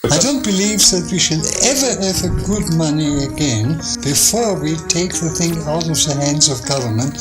I don't believe that we should ever have a good money again before we take the thing out of the hands of government.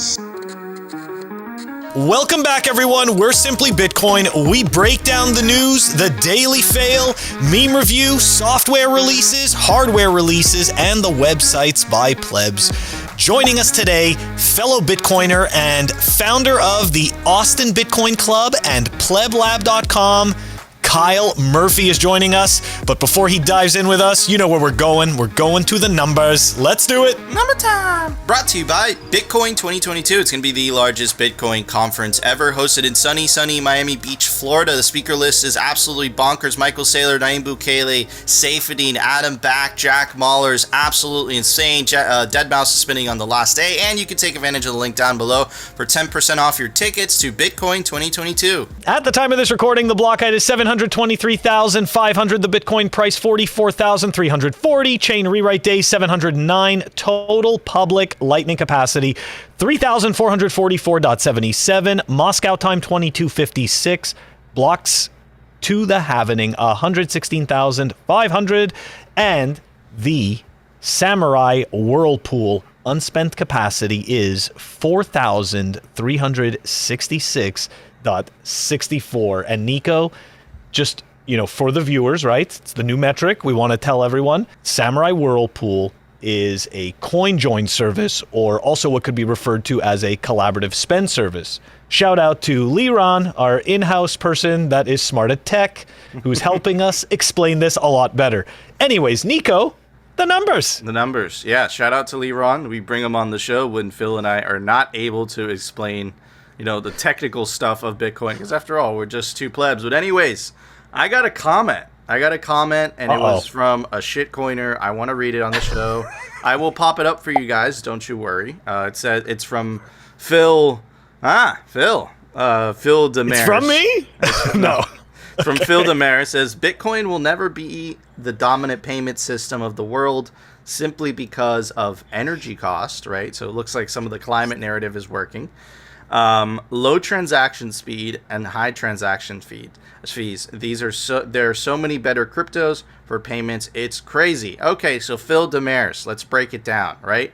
Welcome back, everyone. We're Simply Bitcoin. We break down the news, the daily fail, meme review, software releases, hardware releases, and the websites by plebs. Joining us today, fellow Bitcoiner and founder of the Austin Bitcoin Club and pleblab.com, Kyle Murphy is joining us. But before he dives in with us, you know where we're going. We're going to the numbers. Let's do it. Number time. Brought to you by Bitcoin 2022. It's going to be the largest Bitcoin conference ever, hosted in sunny Miami Beach, Florida. The speaker list is absolutely bonkers. Michael Saylor, Naeem Bukele, Saifedean, Adam Back, Jack Mahler's absolutely insane. Deadmau5 is spinning on the last day, and you can take advantage of the link down below for 10% off your tickets to Bitcoin 2022. At the time of this recording, the block height is 723,500. The Bitcoin price 44,340. Chain rewrite days 709. Total public lightning capacity 3,444.77. Moscow time 2256. Blocks to the halvening 116,500. And the Samurai Whirlpool unspent capacity is 4,366.64. And Nico, just, for the viewers, right? It's the new metric. We want to tell everyone Samurai Whirlpool is a coin join service, or also what could be referred to as a collaborative spend service. Shout out to Liron, our in-house person that is smart at tech, who's helping us explain this a lot better. Anyways, Nico, the numbers. The numbers. Yeah, shout out to Liron. We bring him on the show when Phil and I are not able to explain, the technical stuff of Bitcoin, because after all, we're just two plebs. But anyways, I got a comment, and it was from a shitcoiner. I want to read it on the show. I will pop it up for you guys. Don't you worry. It said it's from Phil. Phil Demaris. It's from me? No. From Phil Demaris. Says Bitcoin will never be the dominant payment system of the world simply because of energy cost, right? So it looks like some of the climate narrative is working. Low transaction speed and high transaction fees. There are so many better cryptos for payments. It's crazy. Okay, so Phil Demaris, let's break it down, right?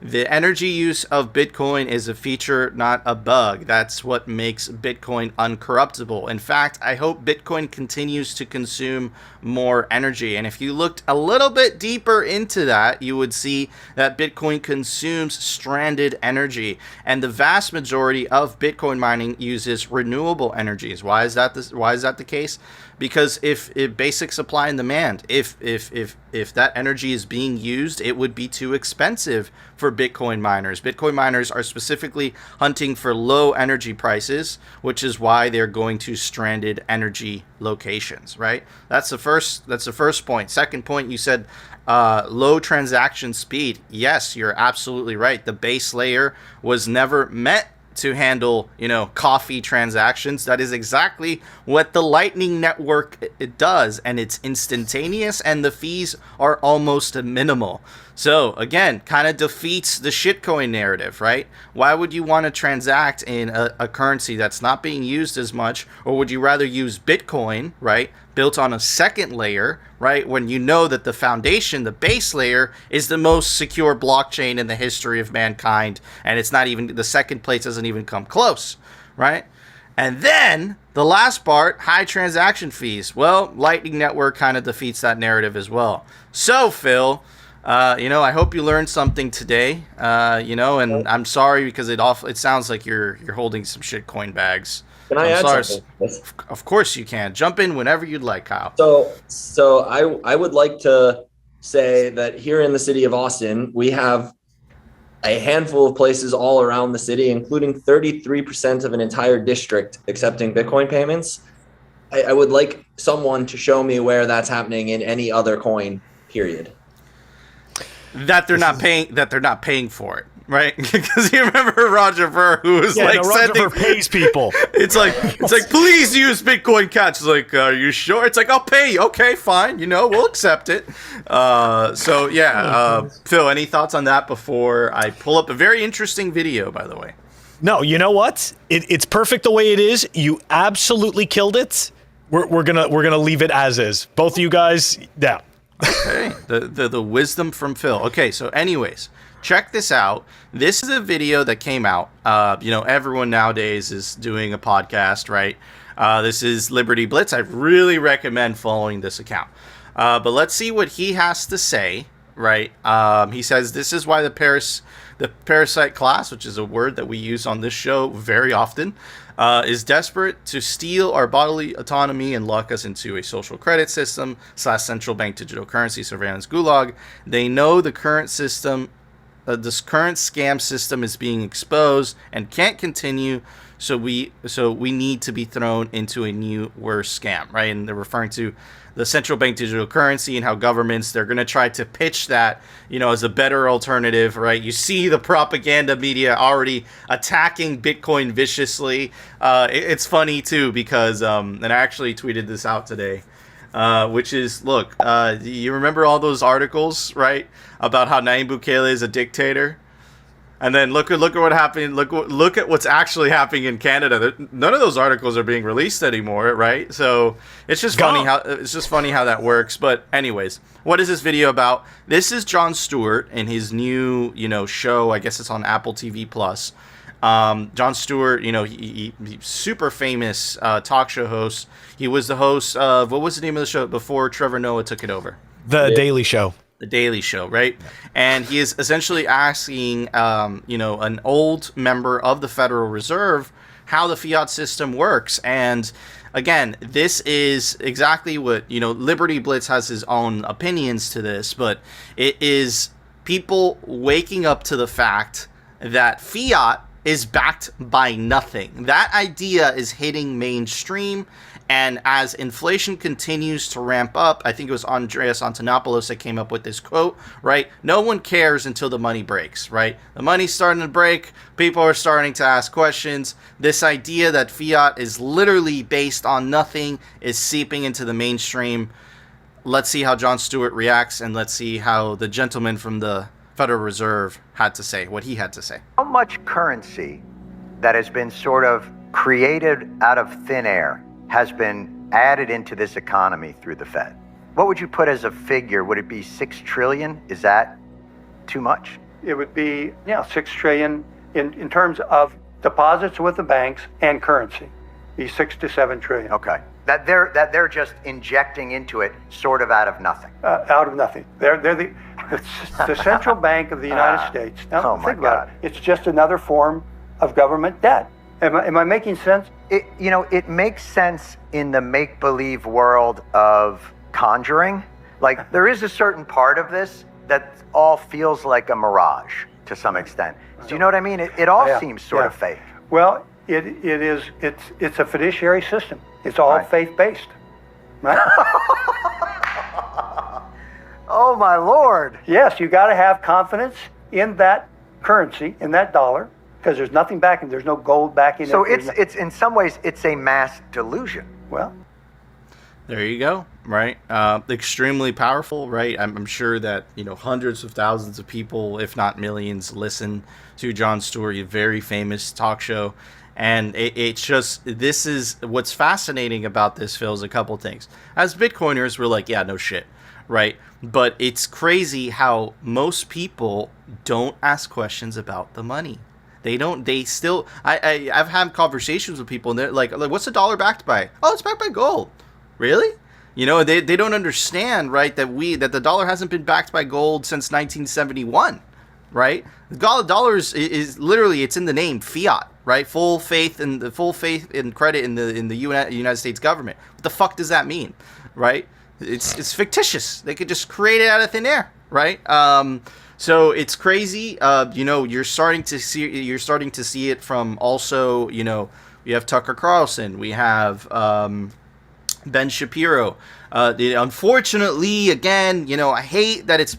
The energy use of Bitcoin is a feature, not a bug. That's what makes Bitcoin uncorruptible. In fact, I hope Bitcoin continues to consume more energy. And if you looked a little bit deeper into that, you would see that Bitcoin consumes stranded energy. And the vast majority of Bitcoin mining uses renewable energies. Why is that the case? Because if basic supply and demand, if that energy is being used, it would be too expensive for Bitcoin miners. Bitcoin miners are specifically hunting for low energy prices, which is why they're going to stranded energy locations, right? That's the first point. Second point, you said low transaction speed. Yes, you're absolutely right. The base layer was never meant to handle, coffee transactions. That is exactly what the Lightning Network it does, and it's instantaneous, and the fees are almost minimal. So again, kind of defeats the shitcoin narrative, right? Why would you want to transact in a currency that's not being used as much, or would you rather use Bitcoin, right, built on a second layer, right, when you know that the foundation, the base layer, is the most secure blockchain in the history of mankind, and it's not even, the second place doesn't even come close, right? And then the last part, high transaction fees. Well, Lightning Network kind of defeats that narrative as well. So Phil, I hope you learned something today, and I'm sorry because it sounds like you're holding some shitcoin bags. Can I add something? Of course you can. Jump in whenever you'd like, Kyle. So I would like to say that here in the city of Austin, we have a handful of places all around the city, including 33% of an entire district accepting Bitcoin payments. I would like someone to show me where that's happening in any other coin, period. That they're not paying for it, right? Because you remember Roger Ver, who was Roger Ver pays people. It's like please use Bitcoin Cash. It's like, are you sure? It's like, I'll pay you. Okay, fine. We'll accept it. Phil, any thoughts on that before I pull up a very interesting video, by the way? No, you know what? It's perfect the way it is. You absolutely killed it. We're gonna leave it as is. Both of you guys, yeah. Okay, the wisdom from Phil. Okay, so anyways, check this out. This is a video that came out. Everyone nowadays is doing a podcast, right? This is Liberty Blitz. I really recommend following this account. But let's see what he has to say, right? He says this is why the parasite class, which is a word that we use on this show very often, is desperate to steal our bodily autonomy and lock us into a social credit system / central bank digital currency surveillance gulag. They know the current system, this current scam system is being exposed and can't continue. So we need to be thrown into a new worse scam, right? And they're referring to the central bank digital currency and how governments, they're going to try to pitch that, as a better alternative, right? You see the propaganda media already attacking Bitcoin viciously. It's funny too, because, and I actually tweeted this out today, which is, look, you remember all those articles, right? About how Nayib Bukele is a dictator? And then look at what happened. Look at what's actually happening in Canada. None of those articles are being released anymore, right? So it's just funny how that works. But anyways, what is this video about? This is Jon Stewart and his new show. I guess it's on Apple TV Plus. Jon Stewart, he super famous talk show host. He was the host of, what was the name of the show before Trevor Noah took it over? The Daily Show. The Daily Show, right? And he is essentially asking, an old member of the Federal Reserve how the fiat system works. And again, this is exactly what, Liberty Blitz has his own opinions to this, but it is people waking up to the fact that fiat is backed by nothing. That idea is hitting mainstream. And as inflation continues to ramp up, I think it was Andreas Antonopoulos that came up with this quote, right? No one cares until the money breaks, right? The money's starting to break. People are starting to ask questions. This idea that fiat is literally based on nothing is seeping into the mainstream. Let's see how Jon Stewart reacts, and let's see how the gentleman from the Federal Reserve had to say, what he had to say. How much currency that has been sort of created out of thin air has been added into this economy through the Fed? What would you put as a figure? Would it be 6 trillion? Is that too much? It would be, 6 trillion in terms of deposits with the banks and currency. Be 6 to 7 trillion. Okay. That they're just injecting into it sort of out of nothing. Out of nothing. They're the central bank of the United States. Now think about it. It's just another form of government debt. Am I making sense? It makes sense in the make-believe world of Conjuring. Like, there is a certain part of this that all feels like a mirage to some extent. Do you know what I mean? It all seems sort of fake. Well, it's a fiduciary system. It's all faith-based, right? Oh, my Lord. Yes, you got to have confidence in that currency, in that dollar, because there's nothing backing. There's no gold backing. So it's in some ways it's a mass delusion. Well, there you go. Right, extremely powerful. Right, I'm sure that hundreds of thousands of people, if not millions, listen to Jon Stewart, a very famous talk show, and it's just, this is what's fascinating about this. Phil, is a couple things. As Bitcoiners, we're like, yeah, no shit, right? But it's crazy how most people don't ask questions about the money. They still, I've had conversations with people and they're like, what's the dollar backed by? Oh, it's backed by gold. Really? They don't understand, right, that the dollar hasn't been backed by gold since 1971, right? The dollar is literally, it's in the name, fiat, right? Full faith and credit in the United States government. What the fuck does that mean, right? It's fictitious. They could just create it out of thin air, right? So it's crazy. You're starting to see it from also, we have Tucker Carlson, we have Ben Shapiro. Unfortunately, again, I hate that it's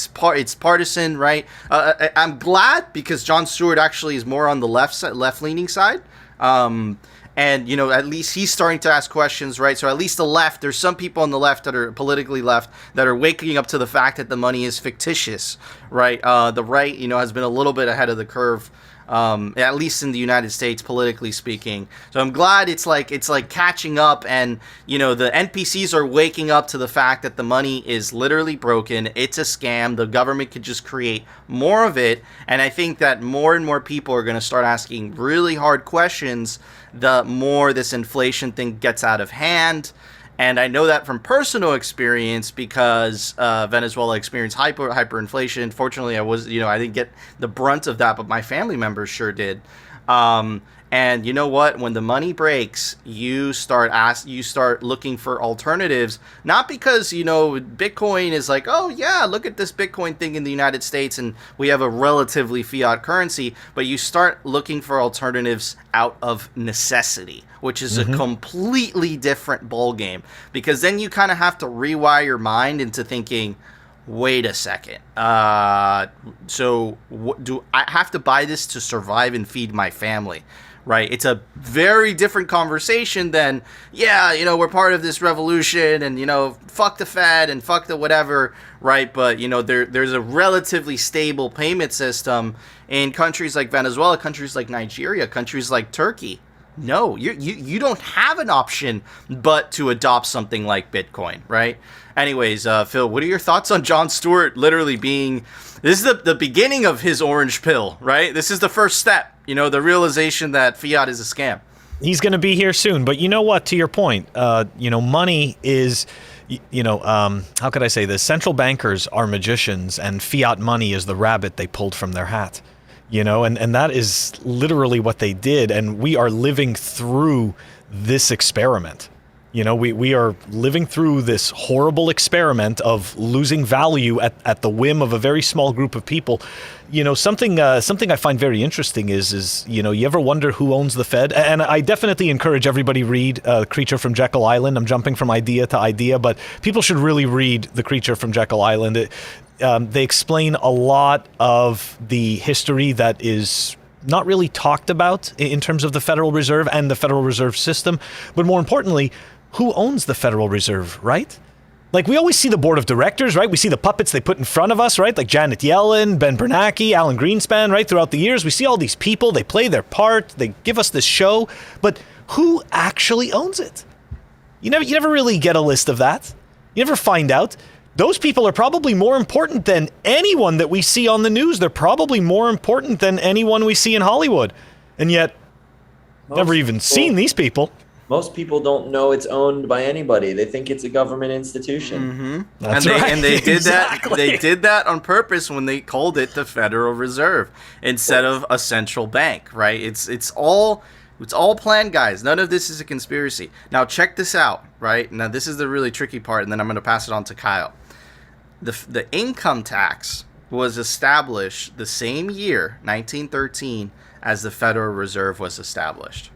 partisan, right? I'm glad because Jon Stewart actually is more on the left-leaning side. And, at least he's starting to ask questions, right? So at least the left, there's some people on the left that are politically left that are waking up to the fact that the money is fictitious, right? The right, has been a little bit ahead of the curve at least in the United States, politically speaking. So I'm glad it's like catching up, and the NPCs are waking up to the fact that the money is literally broken. It's a scam. The government could just create more of it, and I think that more and more people are going to start asking really hard questions the more this inflation thing gets out of hand. And I know that from personal experience because Venezuela experienced hyperinflation. Fortunately, I didn't get the brunt of that, but my family members sure did. And you know what? When the money breaks, you start looking for alternatives. Not because Bitcoin is like, oh yeah, look at this Bitcoin thing in the United States, and we have a relatively fiat currency. But you start looking for alternatives out of necessity, which is a completely different ballgame. Because then you kind of have to rewire your mind into thinking, wait a second. So do I have to buy this to survive and feed my family? Right, it's a very different conversation than, we're part of this revolution and, fuck the Fed and fuck the whatever, right? But, there's a relatively stable payment system in countries like Venezuela, countries like Nigeria, countries like Turkey. No, you don't have an option but to adopt something like Bitcoin, right? Anyways, Phil, what are your thoughts on Jon Stewart literally being... This is the beginning of his orange pill, right? This is the first step, the realization that fiat is a scam. He's going to be here soon. But you know what? To your point, money is... how could I say this? Central bankers are magicians, and fiat money is the rabbit they pulled from their hat. And that is literally what they did. And we are living through this experiment. We are living through this horrible experiment of losing value at the whim of a very small group of people. Something I find very interesting is you ever wonder who owns the Fed? And I definitely encourage everybody read Creature from Jekyll Island. I'm jumping from idea to idea, but people should really read The Creature from Jekyll Island. They explain a lot of the history that is not really talked about in terms of the Federal Reserve and the Federal Reserve system. But more importantly, who owns the Federal Reserve, right? Like, we always see the board of directors, right? We see the puppets they put in front of us, right? Like Janet Yellen, Ben Bernanke, Alan Greenspan, right? Throughout the years, we see all these people. They play their part. They give us this show. But who actually owns it? You never really get a list of that. You never find out. Those people are probably more important than anyone that we see on the news. They're probably more important than anyone we see in Hollywood. And yet, never even seen these people. Most people don't know it's owned by anybody. They think it's a government institution. That's right. And they did Exactly. They did that on purpose when they called it the Federal Reserve instead of a central bank, right? It's all planned, guys. None of this is a conspiracy. Now check this out, right? Now this is the really tricky part, and then I'm going to pass it on to Kyle. The income tax was established the same year, 1913, as the Federal Reserve was established.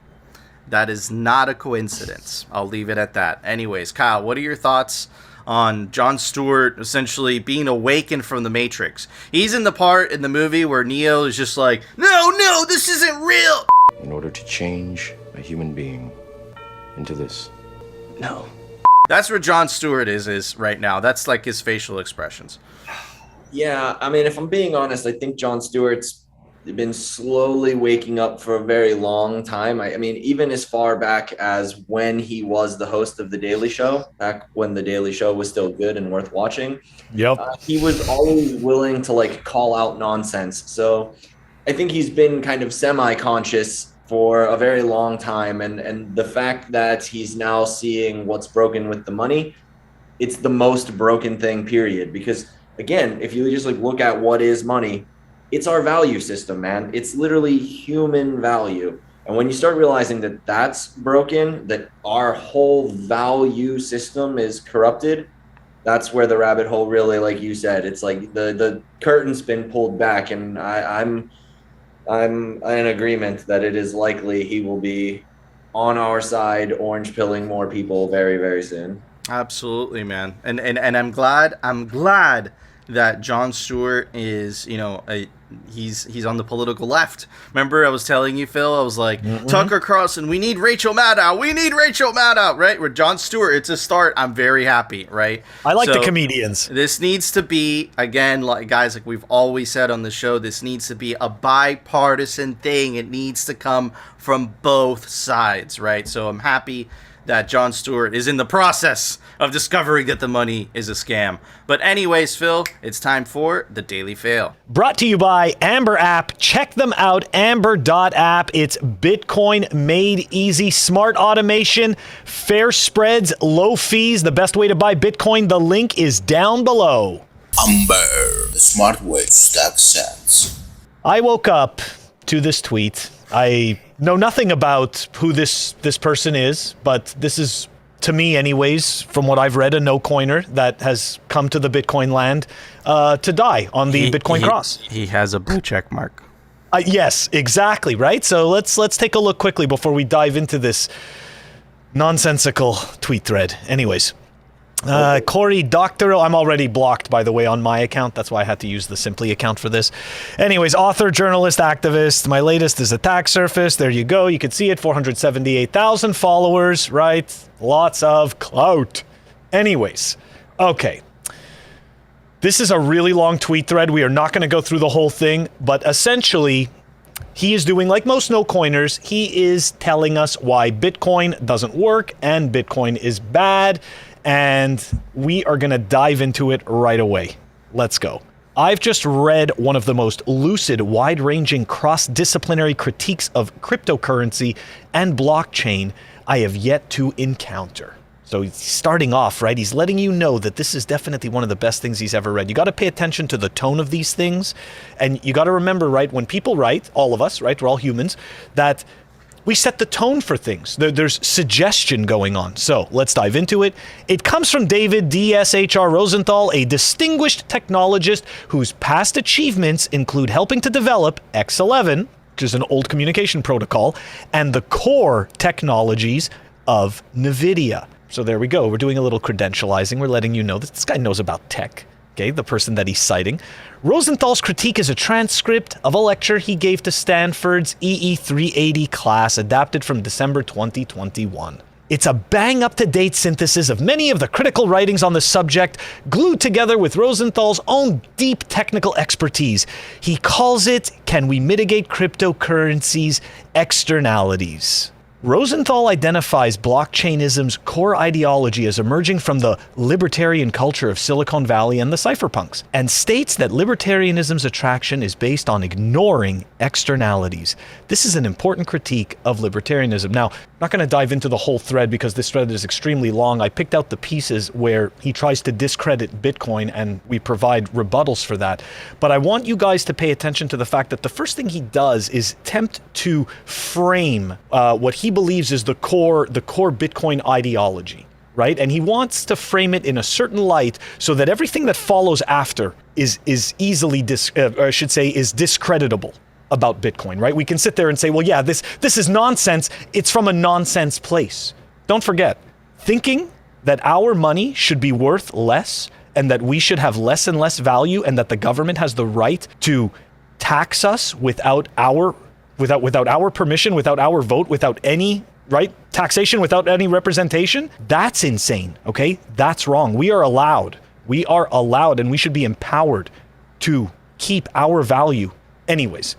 That is not a coincidence. I'll leave it at that. Anyways, Kyle, what are your thoughts on Jon Stewart essentially being awakened from the Matrix? He's in the part in the movie where Neo is just like, no, this isn't real. In order to change a human being into this. No. That's where Jon Stewart is right now. That's like his facial expressions. Yeah, I mean, if I'm being honest, I think Jon Stewart's been slowly waking up for a very long time. I mean, even as far back as when he was the host of The Daily Show, back when The Daily Show was still good and worth watching. Yep. He was always willing to call out nonsense. So I think he's been kind of semi-conscious for a very long time. And the fact that he's now seeing what's broken with the money, it's the most broken thing, period. Because again, if you just look at what is money, it's our value system, man. It's literally human value. And when you start realizing that that's broken, that our whole value system is corrupted, that's where the rabbit hole really, like you said, it's like the curtain's been pulled back. And I'm in agreement that it is likely he will be on our side, orange pilling more people very, very soon. Absolutely, man. And I'm glad that Jon Stewart is, he's on the political left. Remember, I was telling you, Phil, I was like, Tucker Carlson, we need Rachel Maddow, right? With Jon Stewart, it's a start. I'm very happy, right? I like the comedians. This needs to be, again, like guys, like we've always said on the show, this needs to be a bipartisan thing. It needs to come from both sides, right? So I'm happy that Jon Stewart is in the process of discovering that the money is a scam. But anyways, Phil, it's time for the Daily Fail. Brought to you by Amber App. Check them out, amber.app. It's Bitcoin made easy, smart automation, fair spreads, low fees, the best way to buy Bitcoin. The link is down below. Amber, the smart way to stack sats. I woke up to this tweet. I know nothing about who this person is, but this is, to me anyways, from what I've read, a no-coiner that has come to the Bitcoin land to die on the Bitcoin cross. He has a blue check mark. Yes, exactly, right? So let's take a look quickly before we dive into this nonsensical tweet thread. Anyways. Cory Doctorow, I'm already blocked, by the way, on my account. That's why I had to use the Simply account for this. Anyways, author, journalist, activist. My latest is Attack Surface. There you go. You can see it. 478,000 followers, right? Lots of clout. Anyways, okay. This is a really long tweet thread. We are not going to go through the whole thing, but essentially, he is doing like most no-coiners. He is telling us why Bitcoin doesn't work and Bitcoin is bad. And we are going to dive into it right away. Let's go. I've just read one of the most lucid, wide-ranging, cross-disciplinary critiques of cryptocurrency and blockchain I have yet to encounter. So he's starting off, right? He's letting you know that this is definitely one of the best things he's ever read. You got to pay attention to the tone of these things. And you got to remember, right, when people write, all of us, right, we're all humans, that we set the tone for things. There's suggestion going on. So let's dive into it. It comes from David D.S.H.R. Rosenthal, a distinguished technologist whose past achievements include helping to develop X11, which is an old communication protocol, and the core technologies of NVIDIA. So there we go. We're doing a little credentializing. We're letting you know that this guy knows about tech. Okay, the person that he's citing. Rosenthal's critique is a transcript of a lecture he gave to Stanford's EE380 class, adapted from December 2021. It's a bang-up-to-date synthesis of many of the critical writings on the subject, glued together with Rosenthal's own deep technical expertise. He calls it, Can We Mitigate Cryptocurrency's Externalities? Rosenthal identifies blockchainism's core ideology as emerging from the libertarian culture of Silicon Valley and the cypherpunks, and states that libertarianism's attraction is based on ignoring externalities. This is an important critique of libertarianism. Now, I'm not going to dive into the whole thread because this thread is extremely long. I picked out the pieces where he tries to discredit Bitcoin, and we provide rebuttals for that. But I want you guys to pay attention to the fact that the first thing he does is attempt to frame what he believes is the core Bitcoin ideology, right? And he wants to frame it in a certain light so that everything that follows after is easily, is discreditable about Bitcoin, right? We can sit there and say, well, yeah, this is nonsense. It's from a nonsense place. Don't forget, thinking that our money should be worth less and that we should have less and less value and that the government has the right to tax us without our permission, without our vote, without any, right, taxation, without any representation, that's insane, okay? That's wrong. We are allowed, and we should be empowered to keep our value. Anyways,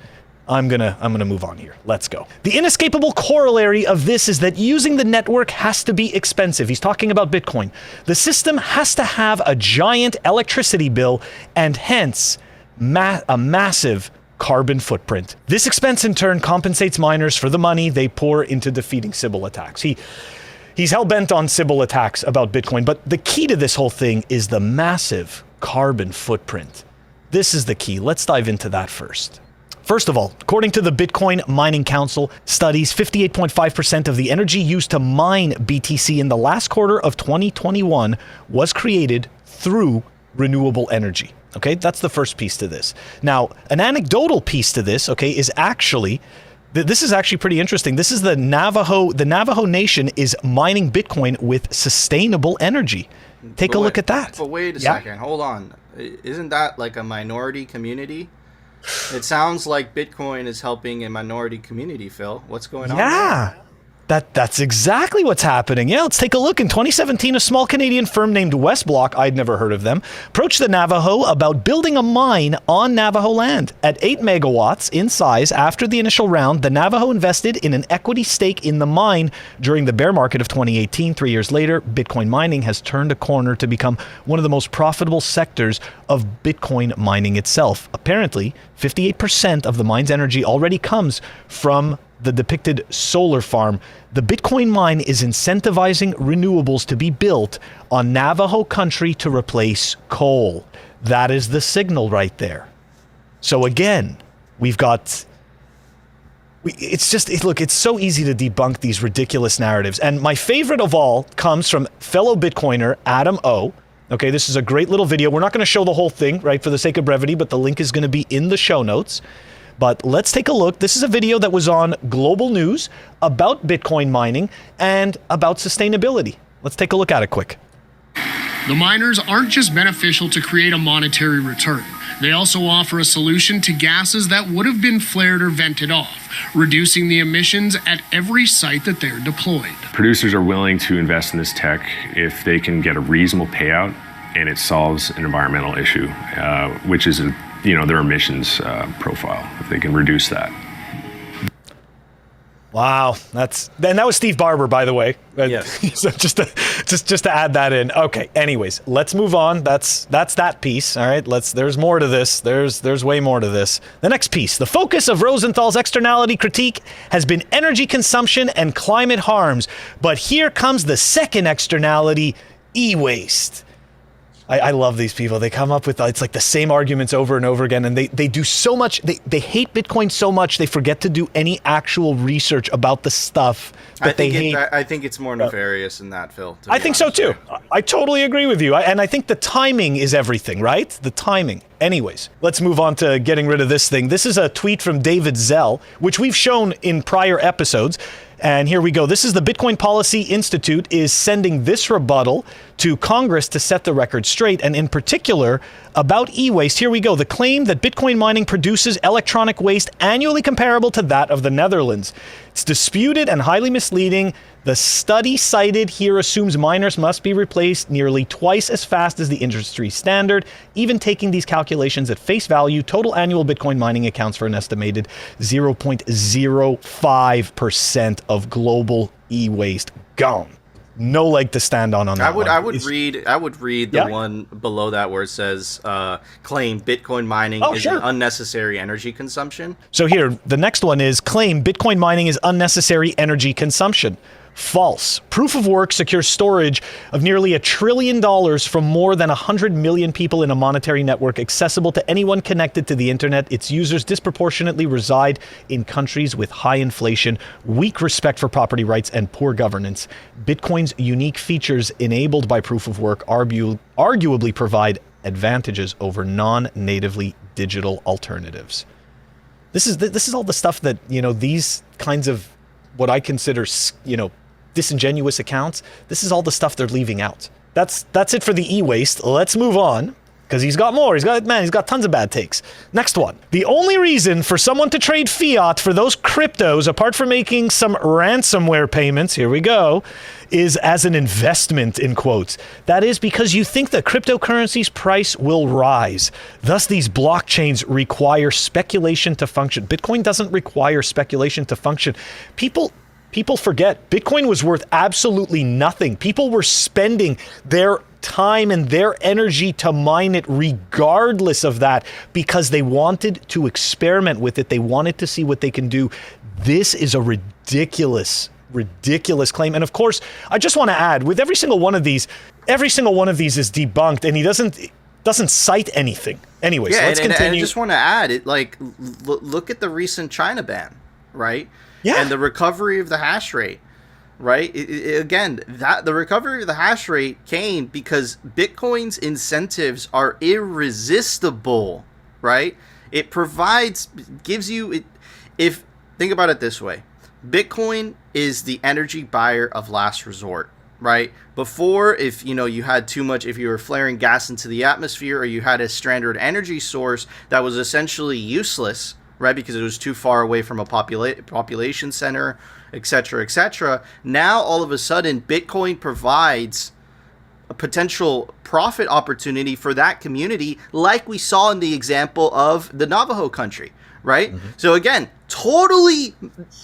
I'm gonna move on here. Let's go. The inescapable corollary of this is that using the network has to be expensive. He's talking about Bitcoin. The system has to have a giant electricity bill and hence a massive carbon footprint. This expense in turn compensates miners for the money they pour into defeating Sybil attacks. He's hell-bent on Sybil attacks about Bitcoin, but the key to this whole thing is the massive carbon footprint. This is the key. Let's dive into that first. First of all, according to the Bitcoin Mining Council studies, 58.5% of the energy used to mine BTC in the last quarter of 2021 was created through renewable energy. Okay, that's the first piece to this. Now, an anecdotal piece to this, okay, is actually, this is actually pretty interesting. This is the Navajo Nation is mining Bitcoin with sustainable energy. Take a look at that. But wait a second, hold on. Isn't that like a minority community? It sounds like Bitcoin is helping a minority community, Phil. What's going on? Yeah. That's exactly what's happening. Yeah, let's take a look. In 2017, a small Canadian firm named Westblock, I'd never heard of them, approached the Navajo about building a mine on Navajo land. At 8 megawatts in size, after the initial round, the Navajo invested in an equity stake in the mine during the bear market of 2018. 3 years later, Bitcoin mining has turned a corner to become one of the most profitable sectors of Bitcoin mining itself. Apparently, 58% of the mine's energy already comes from the depicted solar farm. The Bitcoin mine is incentivizing renewables to be built on Navajo country to replace coal. That is the signal right there. So again, we've got... it's so easy to debunk these ridiculous narratives. And my favorite of all comes from fellow Bitcoiner Adam O. Okay, this is a great little video. We're not going to show the whole thing, right, for the sake of brevity, but the link is going to be in the show notes. But let's take a look. This is a video that was on Global News about Bitcoin mining and about sustainability. Let's take a look at it quick. The miners aren't just beneficial to create a monetary return. They also offer a solution to gases that would have been flared or vented off, reducing the emissions at every site that they're deployed. Producers are willing to invest in this tech if they can get a reasonable payout and it solves an environmental issue, which is their emissions profile, if they can reduce that. Wow, that was Steve Barber, by the way. Yes. So just to add that in. Okay. Anyways, let's move on. That's that piece. All right. There's more to this. There's way more to this. The next piece. The focus of Rosenthal's externality critique has been energy consumption and climate harms. But here comes the second externality: e-waste. I love these people. They come up with, it's like the same arguments over and over again, and they do so much. They hate Bitcoin so much they forget to do any actual research about the stuff that they hate. I think it's more nefarious than that, Phil. I think so too. I totally agree with you. And I think the timing is everything, right? The timing. Anyways, let's move on to getting rid of this thing. This is a tweet from David Zell, which we've shown in prior episodes. And here we go. This is the Bitcoin Policy Institute is sending this rebuttal to Congress to set the record straight. And in particular, about e-waste. Here we go. The claim that Bitcoin mining produces electronic waste annually comparable to that of the Netherlands. It's disputed and highly misleading. The study cited here assumes miners must be replaced nearly twice as fast as the industry standard. Even taking these calculations at face value, total annual Bitcoin mining accounts for an estimated 0.05% of global e-waste gone. No leg to stand on that. I would read the one below that where it says claim Bitcoin mining is an unnecessary energy consumption. So here, the next one is claim Bitcoin mining is unnecessary energy consumption. False. Proof of work secures storage of nearly $1 trillion from more than 100 million people in a monetary network accessible to anyone connected to the internet. Its users disproportionately reside in countries with high inflation, weak respect for property rights, and poor governance. Bitcoin's unique features enabled by proof of work arguably provide advantages over non-natively digital alternatives. This is all the stuff that, these kinds of what I consider, disingenuous accounts, this is all the stuff they're leaving out. That's it for the e-waste. Let's move on, because he's got more. He's got tons of bad takes. Next one. The only reason for someone to trade fiat for those cryptos, apart from making some ransomware payments, here we go, is as an investment, in quotes. That is because you think the cryptocurrency's price will rise. Thus, these blockchains require speculation to function. Bitcoin doesn't require speculation to function. People forget Bitcoin was worth absolutely nothing. People were spending their time and their energy to mine it regardless of that because they wanted to experiment with it. They wanted to see what they can do. This is a ridiculous claim. And of course, I just want to add, with every single one of these is debunked, and he doesn't cite anything. Anyways, let's continue. And I just want to add, look at the recent China ban, right? Yeah. And the recovery of the hash rate, right? The recovery of the hash rate came because Bitcoin's incentives are irresistible, right? It gives you, think about it this way. Bitcoin is the energy buyer of last resort, right? Before, if you had too much, if you were flaring gas into the atmosphere, or you had a stranded energy source that was essentially useless, right, because it was too far away from a population center, etc., etc. Now, all of a sudden, Bitcoin provides a potential profit opportunity for that community, like we saw in the example of the Navajo country, right? So again, totally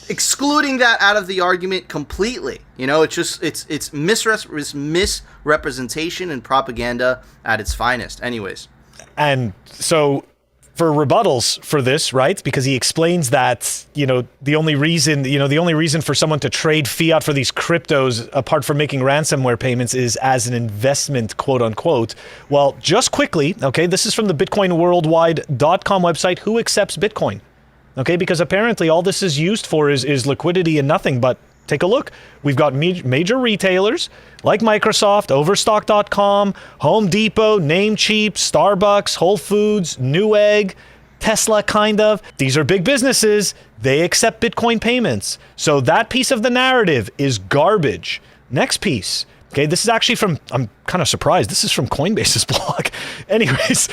excluding that out of the argument completely. It's just it's misrepresentation and propaganda at its finest. Anyways, and so for rebuttals for this, right? Because he explains that, the only reason for someone to trade fiat for these cryptos, apart from making ransomware payments, is as an investment, quote unquote. Well, just quickly, okay, this is from the BitcoinWorldwide.com website. Who accepts Bitcoin? Okay, because apparently all this is used for is liquidity and nothing but. Take a look. We've got major retailers like Microsoft, Overstock.com, Home Depot, Namecheap, Starbucks, Whole Foods, Newegg, Tesla, kind of. These are big businesses. They accept Bitcoin payments. So that piece of the narrative is garbage. Next piece. Okay, this is actually from, I'm kind of surprised, this is from Coinbase's blog. Anyways,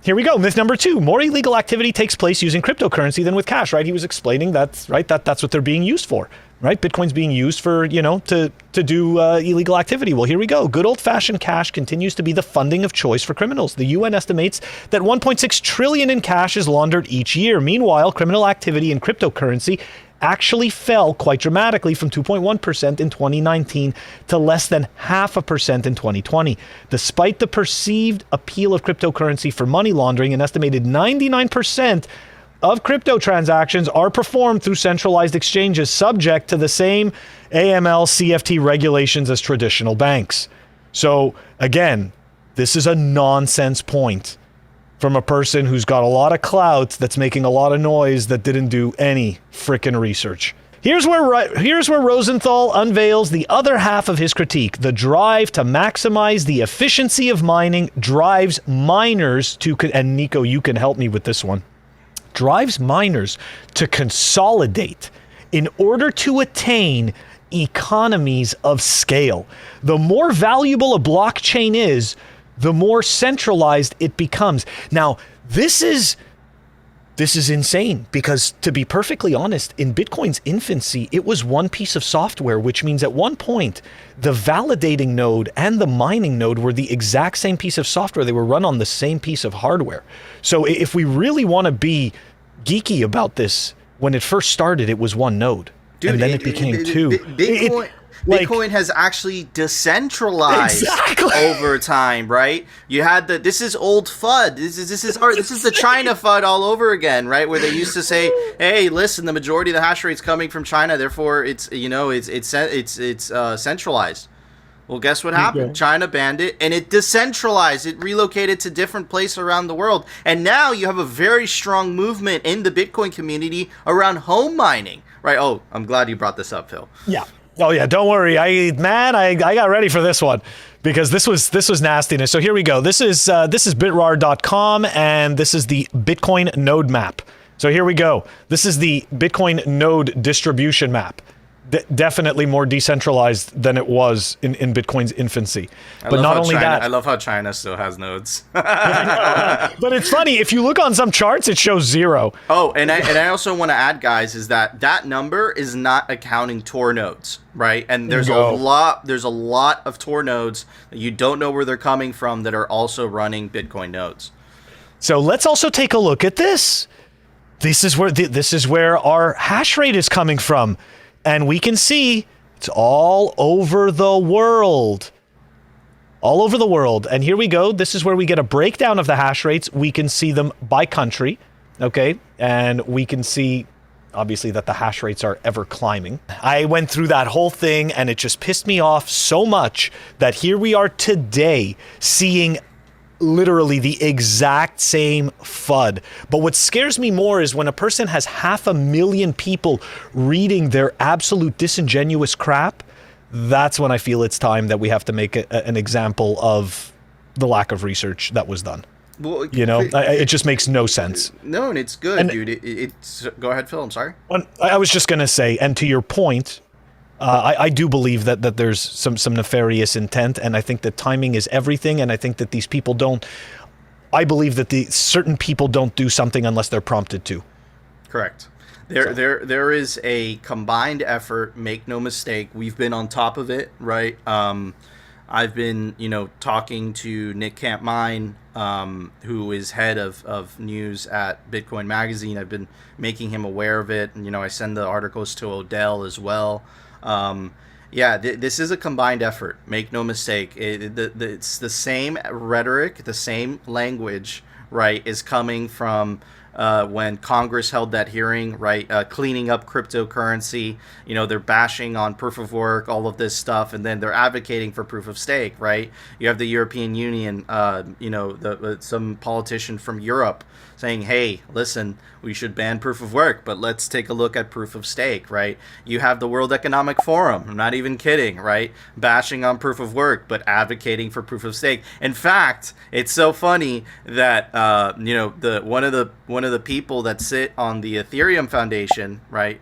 here we go. Myth number 2. More illegal activity takes place using cryptocurrency than with cash, right? He was explaining that's right, that's what they're being used for, right? Bitcoin's being used for, to do illegal activity. Well, here we go. Good old-fashioned cash continues to be the funding of choice for criminals. The UN estimates that 1.6 trillion in cash is laundered each year. Meanwhile, criminal activity in cryptocurrency actually fell quite dramatically from 2.1% in 2019 to less than 0.5% in 2020. Despite the perceived appeal of cryptocurrency for money laundering, an estimated 99% of crypto transactions are performed through centralized exchanges subject to the same AML CFT regulations as traditional banks. So again, this is a nonsense point from a person who's got a lot of clout that's making a lot of noise that didn't do any frickin' research. Here's where Rosenthal unveils the other half of his critique. The drive to maximize the efficiency of mining drives miners to, and Nico, you can help me with this one, drives miners to consolidate in order to attain economies of scale. The more valuable a blockchain is, the more centralized it becomes. Now, this is insane because, to be perfectly honest, in Bitcoin's infancy, it was one piece of software, which means at one point, the validating node and the mining node were the exact same piece of software. They were run on the same piece of hardware. So if we really want to be geeky about this, when it first started, it was one node. Dude, and then it became two. Bitcoin has actually decentralized over time, right? You had this is old FUD. This is the China FUD all over again, right? Where they used to say, "Hey, listen, the majority of the hash rate's coming from China, therefore it's centralized." Well, guess what happened? China banned it, and it decentralized. It relocated to different places around the world, and now you have a very strong movement in the Bitcoin community around home mining, right? Oh, I'm glad you brought this up, Phil. Yeah. Oh yeah, don't worry. I got ready for this one because this was nastiness. So here we go. This is bitrar.com, and this is the Bitcoin node map. So here we go. This is the Bitcoin node distribution map. Definitely more decentralized than it was in Bitcoin's infancy. But not only that, I love how China still has nodes. But it's funny, if you look on some charts, it shows 0. Oh, and I also want to add, guys, is that number is not accounting Tor nodes, right? And there's a lot of Tor nodes that you don't know where they're coming from that are also running Bitcoin nodes. So let's also take a look at this. This is where our hash rate is coming from. And we can see it's all over the world. All over the world. And here we go. This is where we get a breakdown of the hash rates. We can see them by country. Okay. And we can see, obviously, that the hash rates are ever climbing. I went through that whole thing and it just pissed me off so much that here we are today seeing literally the exact same FUD. But what scares me more is when a person has 500,000 people reading their absolute disingenuous crap, that's when I feel it's time that we have to make an example of the lack of research that was done. Well, it just makes no sense. No, and it's good, dude. Go ahead, Phil. I'm sorry. I was just going to say, and to your point, I do believe that there's some nefarious intent, and I think that timing is everything, and I think that these people don't. I believe that certain people don't do something unless they're prompted to. Correct. There is a combined effort. Make no mistake, we've been on top of it, right? I've been, talking to Nick Campmine, who is head of news at Bitcoin Magazine. I've been making him aware of it, and I send the articles to Odell as well. This is a combined effort. Make no mistake. It's the same rhetoric, the same language, right, is coming from when Congress held that hearing, right, cleaning up cryptocurrency. They're bashing on proof of work, all of this stuff, and then they're advocating for proof of stake, right? You have the European Union, some politician from Europe saying, hey, listen, we should ban proof of work, but let's take a look at proof of stake, right? You have the World Economic Forum, I'm not even kidding, right? Bashing on proof of work, but advocating for proof of stake. In fact, it's so funny that, one of the people that sit on the Ethereum Foundation, right?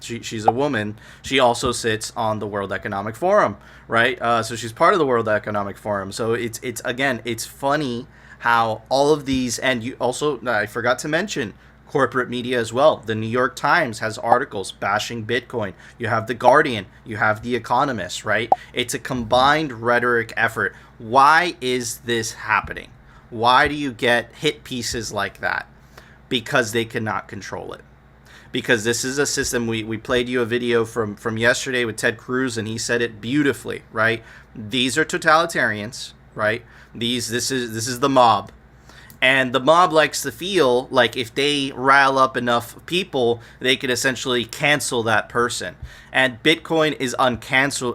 She's a woman. She also sits on the World Economic Forum, right? So she's part of the World Economic Forum. So it's funny how all of these, and you also, I forgot to mention, corporate media as well. The New York Times has articles bashing Bitcoin. You have The Guardian. You have The Economist, right? It's a combined rhetoric effort. Why is this happening? Why do you get hit pieces like that? Because they cannot control it. Because this is a system, we played you a video from yesterday with Ted Cruz, and he said it beautifully, right? These are totalitarians, right? This is the mob. And the mob likes to feel like if they rile up enough people, they could essentially cancel that person. And Bitcoin is uncancelable.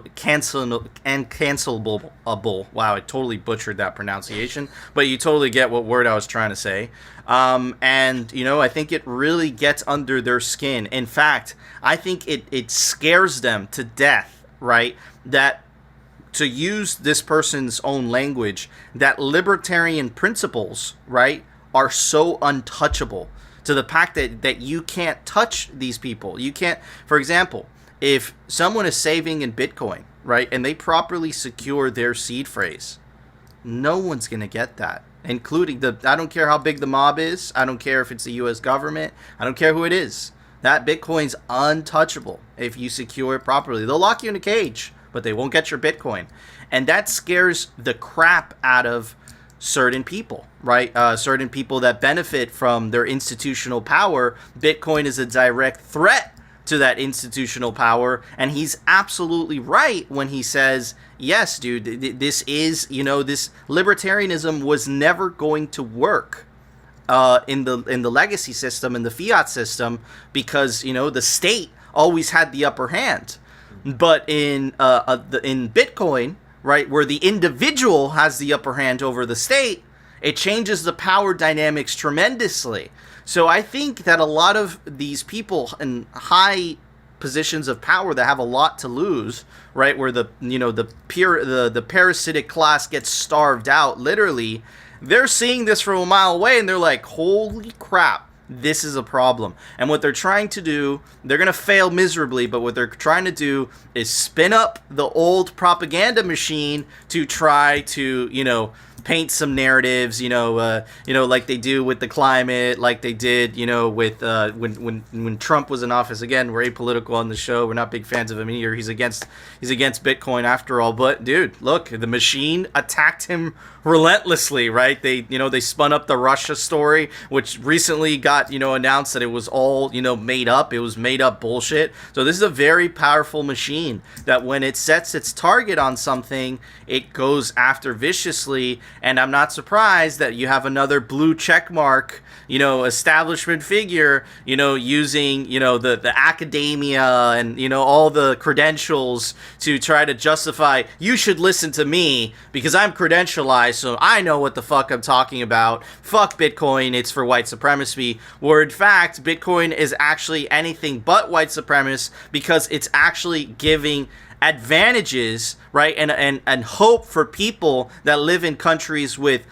Wow, I totally butchered that pronunciation, but you totally get what word I was trying to say. I think it really gets under their skin. In fact, I think it scares them to death, right? That, to use this person's own language, that libertarian principles, right, are so untouchable, to the fact that you can't touch these people. You can't, for example, if someone is saving in Bitcoin, right, and they properly secure their seed phrase, no one's going to get that, including I don't care how big the mob is. I don't care if it's the U.S. government. I don't care who it is. That Bitcoin's untouchable if you secure it properly. They'll lock you in a cage, but they won't get your Bitcoin. And that scares the crap out of certain people, right? Certain people that benefit from their institutional power. Bitcoin is a direct threat to that institutional power. And he's absolutely right when he says, yes, dude, this is, this libertarianism was never going to work in the legacy system, in the fiat system, because, the state always had the upper hand. But in Bitcoin, right, where the individual has the upper hand over the state, it changes the power dynamics tremendously. So I think that a lot of these people in high positions of power that have a lot to lose, right, where the parasitic class gets starved out, literally, they're seeing this from a mile away and they're like, holy crap. This is a problem. And what they're trying to do, they're going to fail miserably, but what they're trying to do is spin up the old propaganda machine to try to, paint some narratives, like they do with the climate, like they did, with when Trump was in office. Again, we're apolitical on the show. We're not big fans of him either. He's against Bitcoin after all. But dude, look, the machine attacked him relentlessly, right? They spun up the Russia story, which recently got, announced that it was all, made up. It was made up bullshit. So this is a very powerful machine that when it sets its target on something, it goes after viciously. And I'm not surprised that you have another blue check mark, establishment figure, using, the academia and, all the credentials to try to justify, you should listen to me because I'm credentialized, so I know what the fuck I'm talking about. Fuck Bitcoin, it's for white supremacy. Where in fact, Bitcoin is actually anything but white supremacist because it's actually giving advantages, right, and hope for people that live in countries with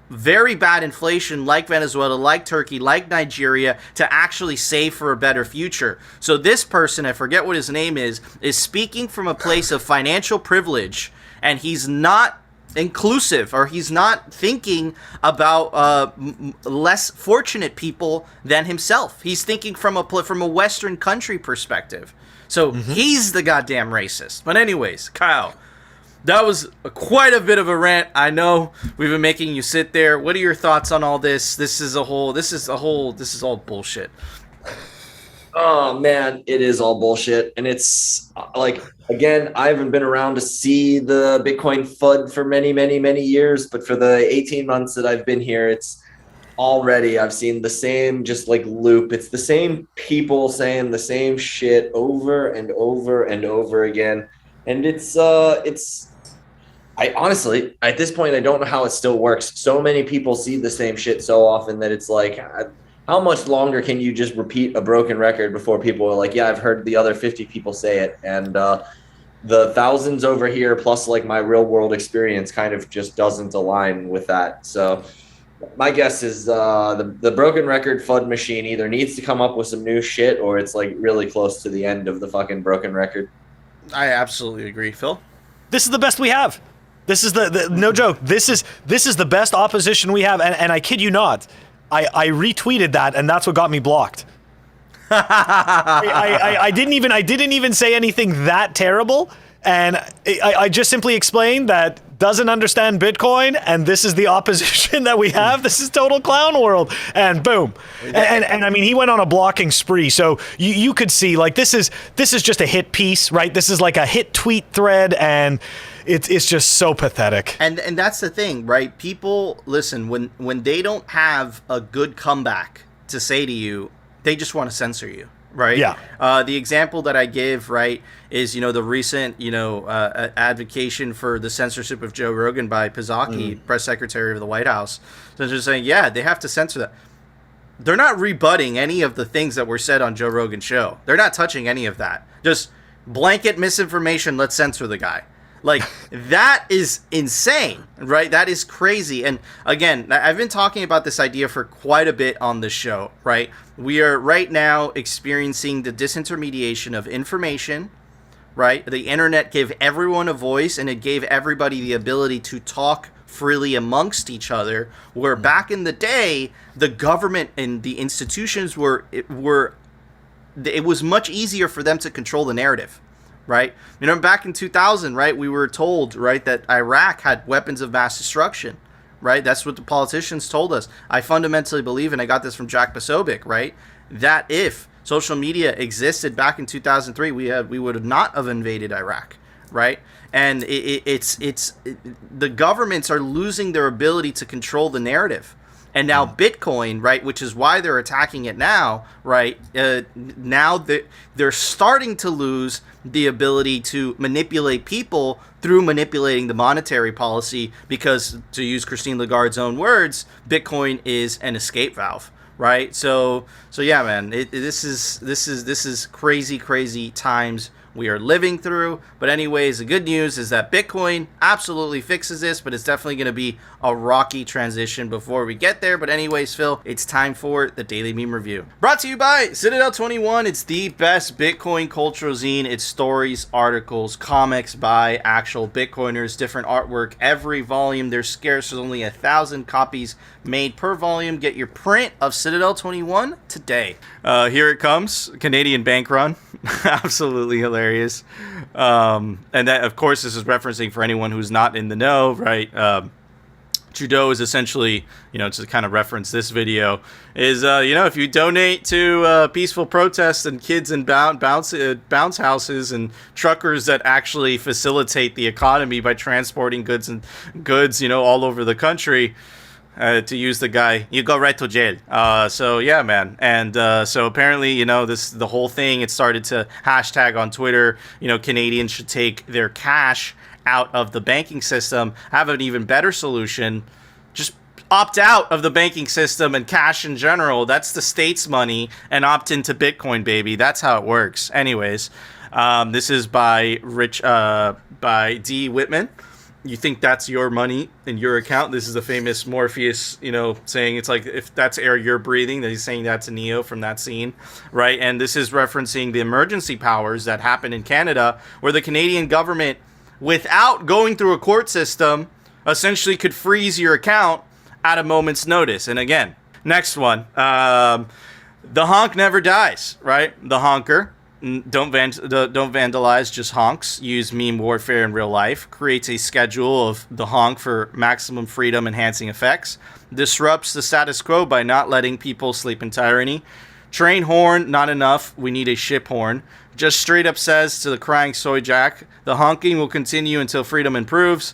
very bad inflation like Venezuela, like Turkey, like Nigeria to actually save for a better future. So this person, I forget what his name is speaking from a place of financial privilege, and he's not inclusive, or he's not thinking about less fortunate people than himself. He's thinking from a Western country perspective. So he's the goddamn racist. But anyways, Kyle, that was quite a bit of a rant. I know we've been making you sit there. What are your thoughts on all this? This is all bullshit. Oh man, it is all bullshit. And it's like, again, I haven't been around to see the Bitcoin FUD for many, many, many years, but for the 18 months that I've been here, it's already, I've seen the same just like loop. It's the same people saying the same shit over and over and over again. And I honestly, at this point, I don't know how it still works. So many people see the same shit so often that it's like, how much longer can you just repeat a broken record before people are like, yeah, I've heard the other 50 people say it. And the thousands over here, plus like my real world experience kind of just doesn't align with that. So my guess is the broken record FUD machine either needs to come up with some new shit, or it's like really close to the end of the fucking broken record. I absolutely agree. Phil? This is the best we have. This is the no joke. This is the best opposition we have, and I kid you not. I retweeted that, and that's what got me blocked. I didn't even say anything that terrible, and I just simply explained that doesn't understand Bitcoin, and this is the opposition that we have. This is total clown world, and boom. And I mean, he went on a blocking spree, so you could see like this is just a hit piece, right? This is like a hit tweet thread, and it's just so pathetic. And that's the thing, right? People, listen, when they don't have a good comeback to say to you, they just want to censor you, right? Yeah. The example that I give, right, is, the recent, advocation for the censorship of Joe Rogan by Pizzacchi, press secretary of the White House. So they're just saying, yeah, they have to censor that. They're not rebutting any of the things that were said on Joe Rogan's show. They're not touching any of that. Just blanket misinformation, let's censor the guy. Like, that is insane, right? That is crazy. And again, I've been talking about this idea for quite a bit on the show, right? We are right now experiencing the disintermediation of information, right? The internet gave everyone a voice, and it gave everybody the ability to talk freely amongst each other, where back in the day, the government and the institutions it was much easier for them to control the narrative. Right? Back in 2000, right, we were told, right, that Iraq had weapons of mass destruction, right? That's what the politicians told us. I fundamentally believe, and I got this from Jack Posobiec, right, that if social media existed back in 2003, we would have not have invaded Iraq, right? And it's the governments are losing their ability to control the narrative. And now Bitcoin, right, which is why they're attacking it now, right, now they're starting to lose the ability to manipulate people through manipulating the monetary policy, because, to use Christine Lagarde's own words, Bitcoin is an escape valve, right? So yeah, man, this is crazy times we are living through. But anyways, the good news is that Bitcoin absolutely fixes this, but it's definitely going to be a rocky transition before we get there. But anyways, Phil, it's time for the Daily Meme Review. Brought to you by Citadel 21. It's the best Bitcoin cultural zine. It's stories, articles, comics by actual Bitcoiners, different artwork. Every volume, they're scarce. There's only 1,000 copies made per volume. Get your print of Citadel 21 today. Here it comes. Canadian bank run. Absolutely hilarious. And that, of course, this is referencing, for anyone who's not in the know, right? Trudeau is essentially, to kind of reference this video, is, if you donate to peaceful protests and kids in bounce houses and truckers that actually facilitate the economy by transporting goods, all over the country, to use the guy, you go right to jail. So yeah, man. And so apparently, the whole thing, it started to hashtag on Twitter, Canadians should take their cash out of the banking system. Have an even better solution. Just opt out of the banking system and cash in general. That's the state's money, and opt into Bitcoin, baby. That's how it works. Anyways, this is by D. Whitman. you think that's your money in your account. This is the famous Morpheus, saying it's like, if that's air you're breathing, that he's saying that to Neo from that scene, right? And this is referencing the emergency powers that happened in Canada, where the Canadian government, without going through a court system, essentially could freeze your account at a moment's notice. And again, next one, the honk never dies, right? The honker. Don't vandalize, just honks. Use meme warfare in real life. Creates a schedule of the honk for maximum freedom enhancing effects. Disrupts the status quo by not letting people sleep in tyranny. Train horn, not enough. We need a ship horn. Just straight up says to the crying soy jack, the honking will continue until freedom improves.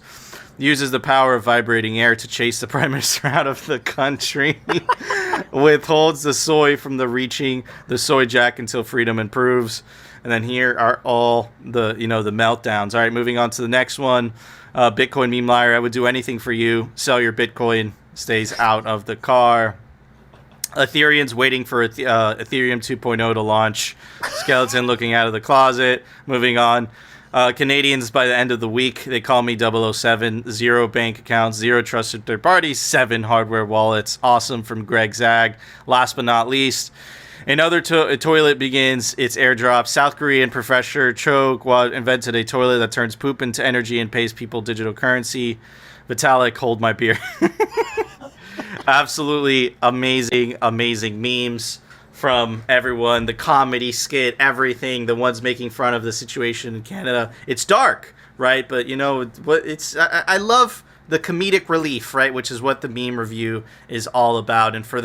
Uses the power of vibrating air to chase the prime minister out of the country. Withholds the soy from the reaching the soy jack until freedom improves. And then here are all the, the meltdowns. All right, moving on to the next one. Bitcoin meme liar, I would do anything for you. Sell your Bitcoin, stays out of the car. Ethereum's waiting for Ethereum 2.0 to launch. Skeleton looking out of the closet. Moving on. Canadians, by the end of the week, they call me 007. 0 bank accounts, 0 trusted third parties, 7 hardware wallets. Awesome, from Greg Zag. Last but not least, another toilet begins its airdrop. South Korean professor Cho invented a toilet that turns poop into energy and pays people digital currency. Vitalik, hold my beer. Absolutely amazing memes from everyone, the comedy skit, everything, the ones making fun of the situation in Canada. It's dark, right? But I love the comedic relief, right? Which is what the meme review is all about. And for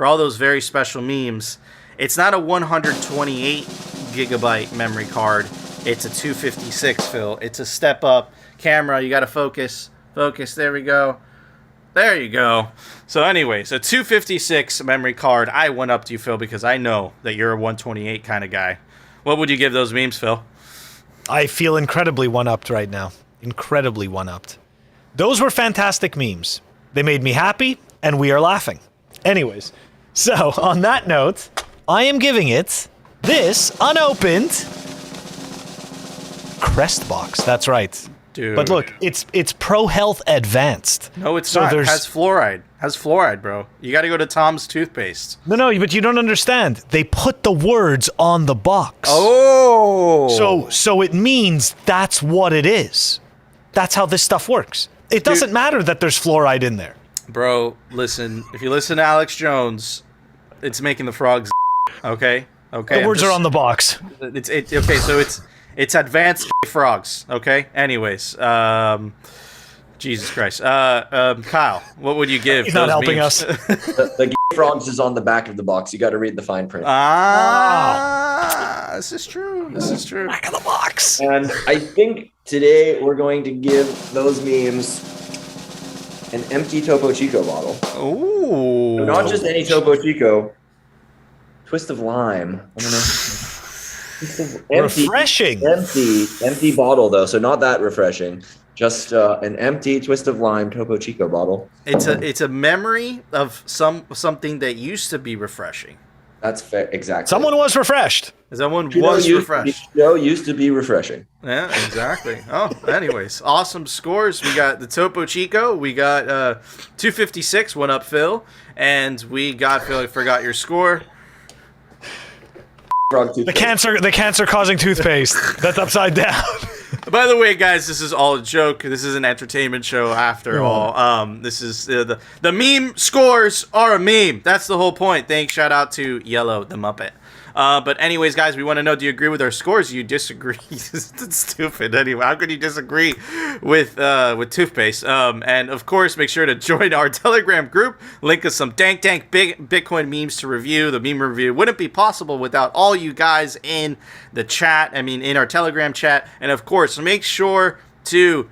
all those very special memes, it's not a 128 gigabyte memory card. It's a 256, Phil. It's a step up camera. You got to focus. There we go. There you go. So anyways, a 256 memory card. I went up to you, Phil, because I know that you're a 128 kind of guy. What would you give those memes, Phil? I feel incredibly one-upped right now. Incredibly one-upped. Those were fantastic memes. They made me happy, and we are laughing. Anyways, so on that note, I am giving it this unopened Crest box. That's right. Dude. But look, it's Pro Health Advanced. No, it's not. It has fluoride, bro. You got to go to Tom's toothpaste. No, but you don't understand. They put the words on the box. Oh. So it means that's what it is. That's how this stuff works. It doesn't matter that there's fluoride in there. Bro, listen. If you listen to Alex Jones, it's making the frogs. Okay. The words are on the box. Okay. So it's advanced frogs. Okay. Anyways, Jesus Christ. Kyle, what would you give? He's not helping memes? The frogs is on the back of the box. You got to read the fine print. This is true. Back of the box. And I think today we're going to give those memes an empty Topo Chico bottle. Ooh. So not just any Topo Chico. Twist of lime. Refreshing. Empty bottle though, so not that refreshing. Just an empty Twist of Lime Topo Chico bottle. It's a memory of something that used to be refreshing. That's fair. Exactly. Someone was refreshed. Refreshed. Show used to be refreshing. Yeah, exactly. Oh, anyways, awesome scores. We got the Topo Chico. We got 256, one up Phil, and we got Phil. I forgot your score. The cancer causing toothpaste that's upside down. By the way, guys, this is all a joke. This is an entertainment show after all. This is the meme scores are a meme. That's the whole point. Thanks. Shout out to Yellow the Muppet. But anyways, guys, we want to know, do you agree with our scores? Do you disagree? It's stupid. Anyway, how could you disagree with toothpaste? And of course, make sure to join our Telegram group. Link us some dank big Bitcoin memes to review. The meme review wouldn't be possible without all you guys in the chat. In our Telegram chat. And of course, make sure to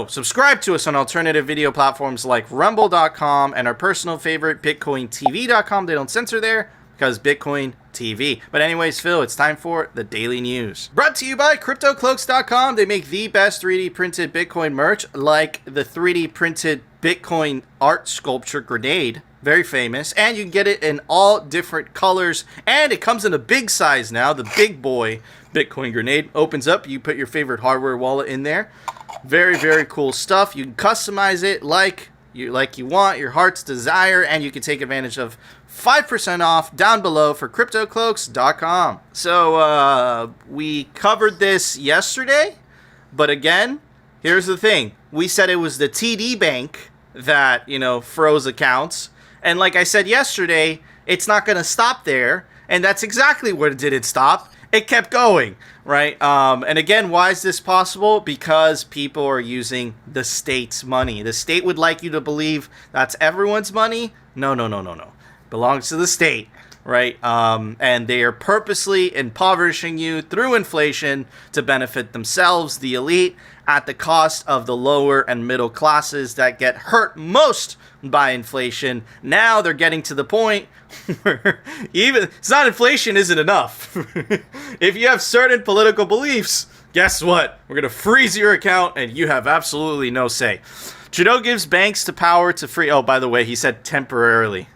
subscribe to us on alternative video platforms like rumble.com and our personal favorite, bitcointv.com. They don't censor there because Bitcoin TV. But anyways, Phil, it's time for the daily news. Brought to you by cryptocloaks.com. They make the best 3D printed Bitcoin merch, like the 3D printed Bitcoin art sculpture grenade Very famous. And you can get it in all different colors. And it comes in a big size now. The big boy Bitcoin grenade opens up. You put your favorite hardware wallet in there. Very, very cool stuff. You can customize it like you want, your heart's desire. And you can take advantage of 5% off down below for CryptoCloaks.com. So we covered this yesterday. But again, here's the thing. We said it was the TD Bank that, froze accounts. And like I said yesterday, it's not going to stop there. And that's exactly what it didn't stop. It kept going, right? And again, why is this possible? Because people are using the state's money. The state would like you to believe that's everyone's money. No. Belongs to the state, right? And they are purposely impoverishing you through inflation to benefit themselves, the elite, at the cost of the lower and middle classes that get hurt most by inflation. Now they're getting to the point where it's not inflation isn't enough. If you have certain political beliefs, guess what? We're going to freeze your account and you have absolutely no say. Trudeau gives banks the power to free... Oh, by the way, he said temporarily.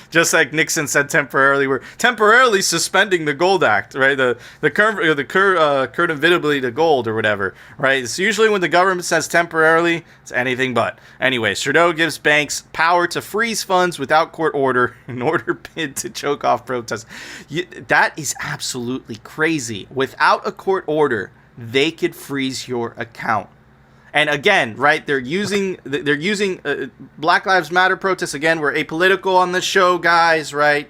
Just like Nixon said temporarily, we're temporarily suspending the Gold Act, right? The convertibility to gold or whatever, right? It's usually when the government says temporarily, it's anything but. Anyways, Trudeau gives banks power to freeze funds without court order in order bid to choke off protests. That is absolutely crazy. Without a court order, they could freeze your account. And again, right, they're using Black Lives Matter protests. Again, we're apolitical on this show, guys, right?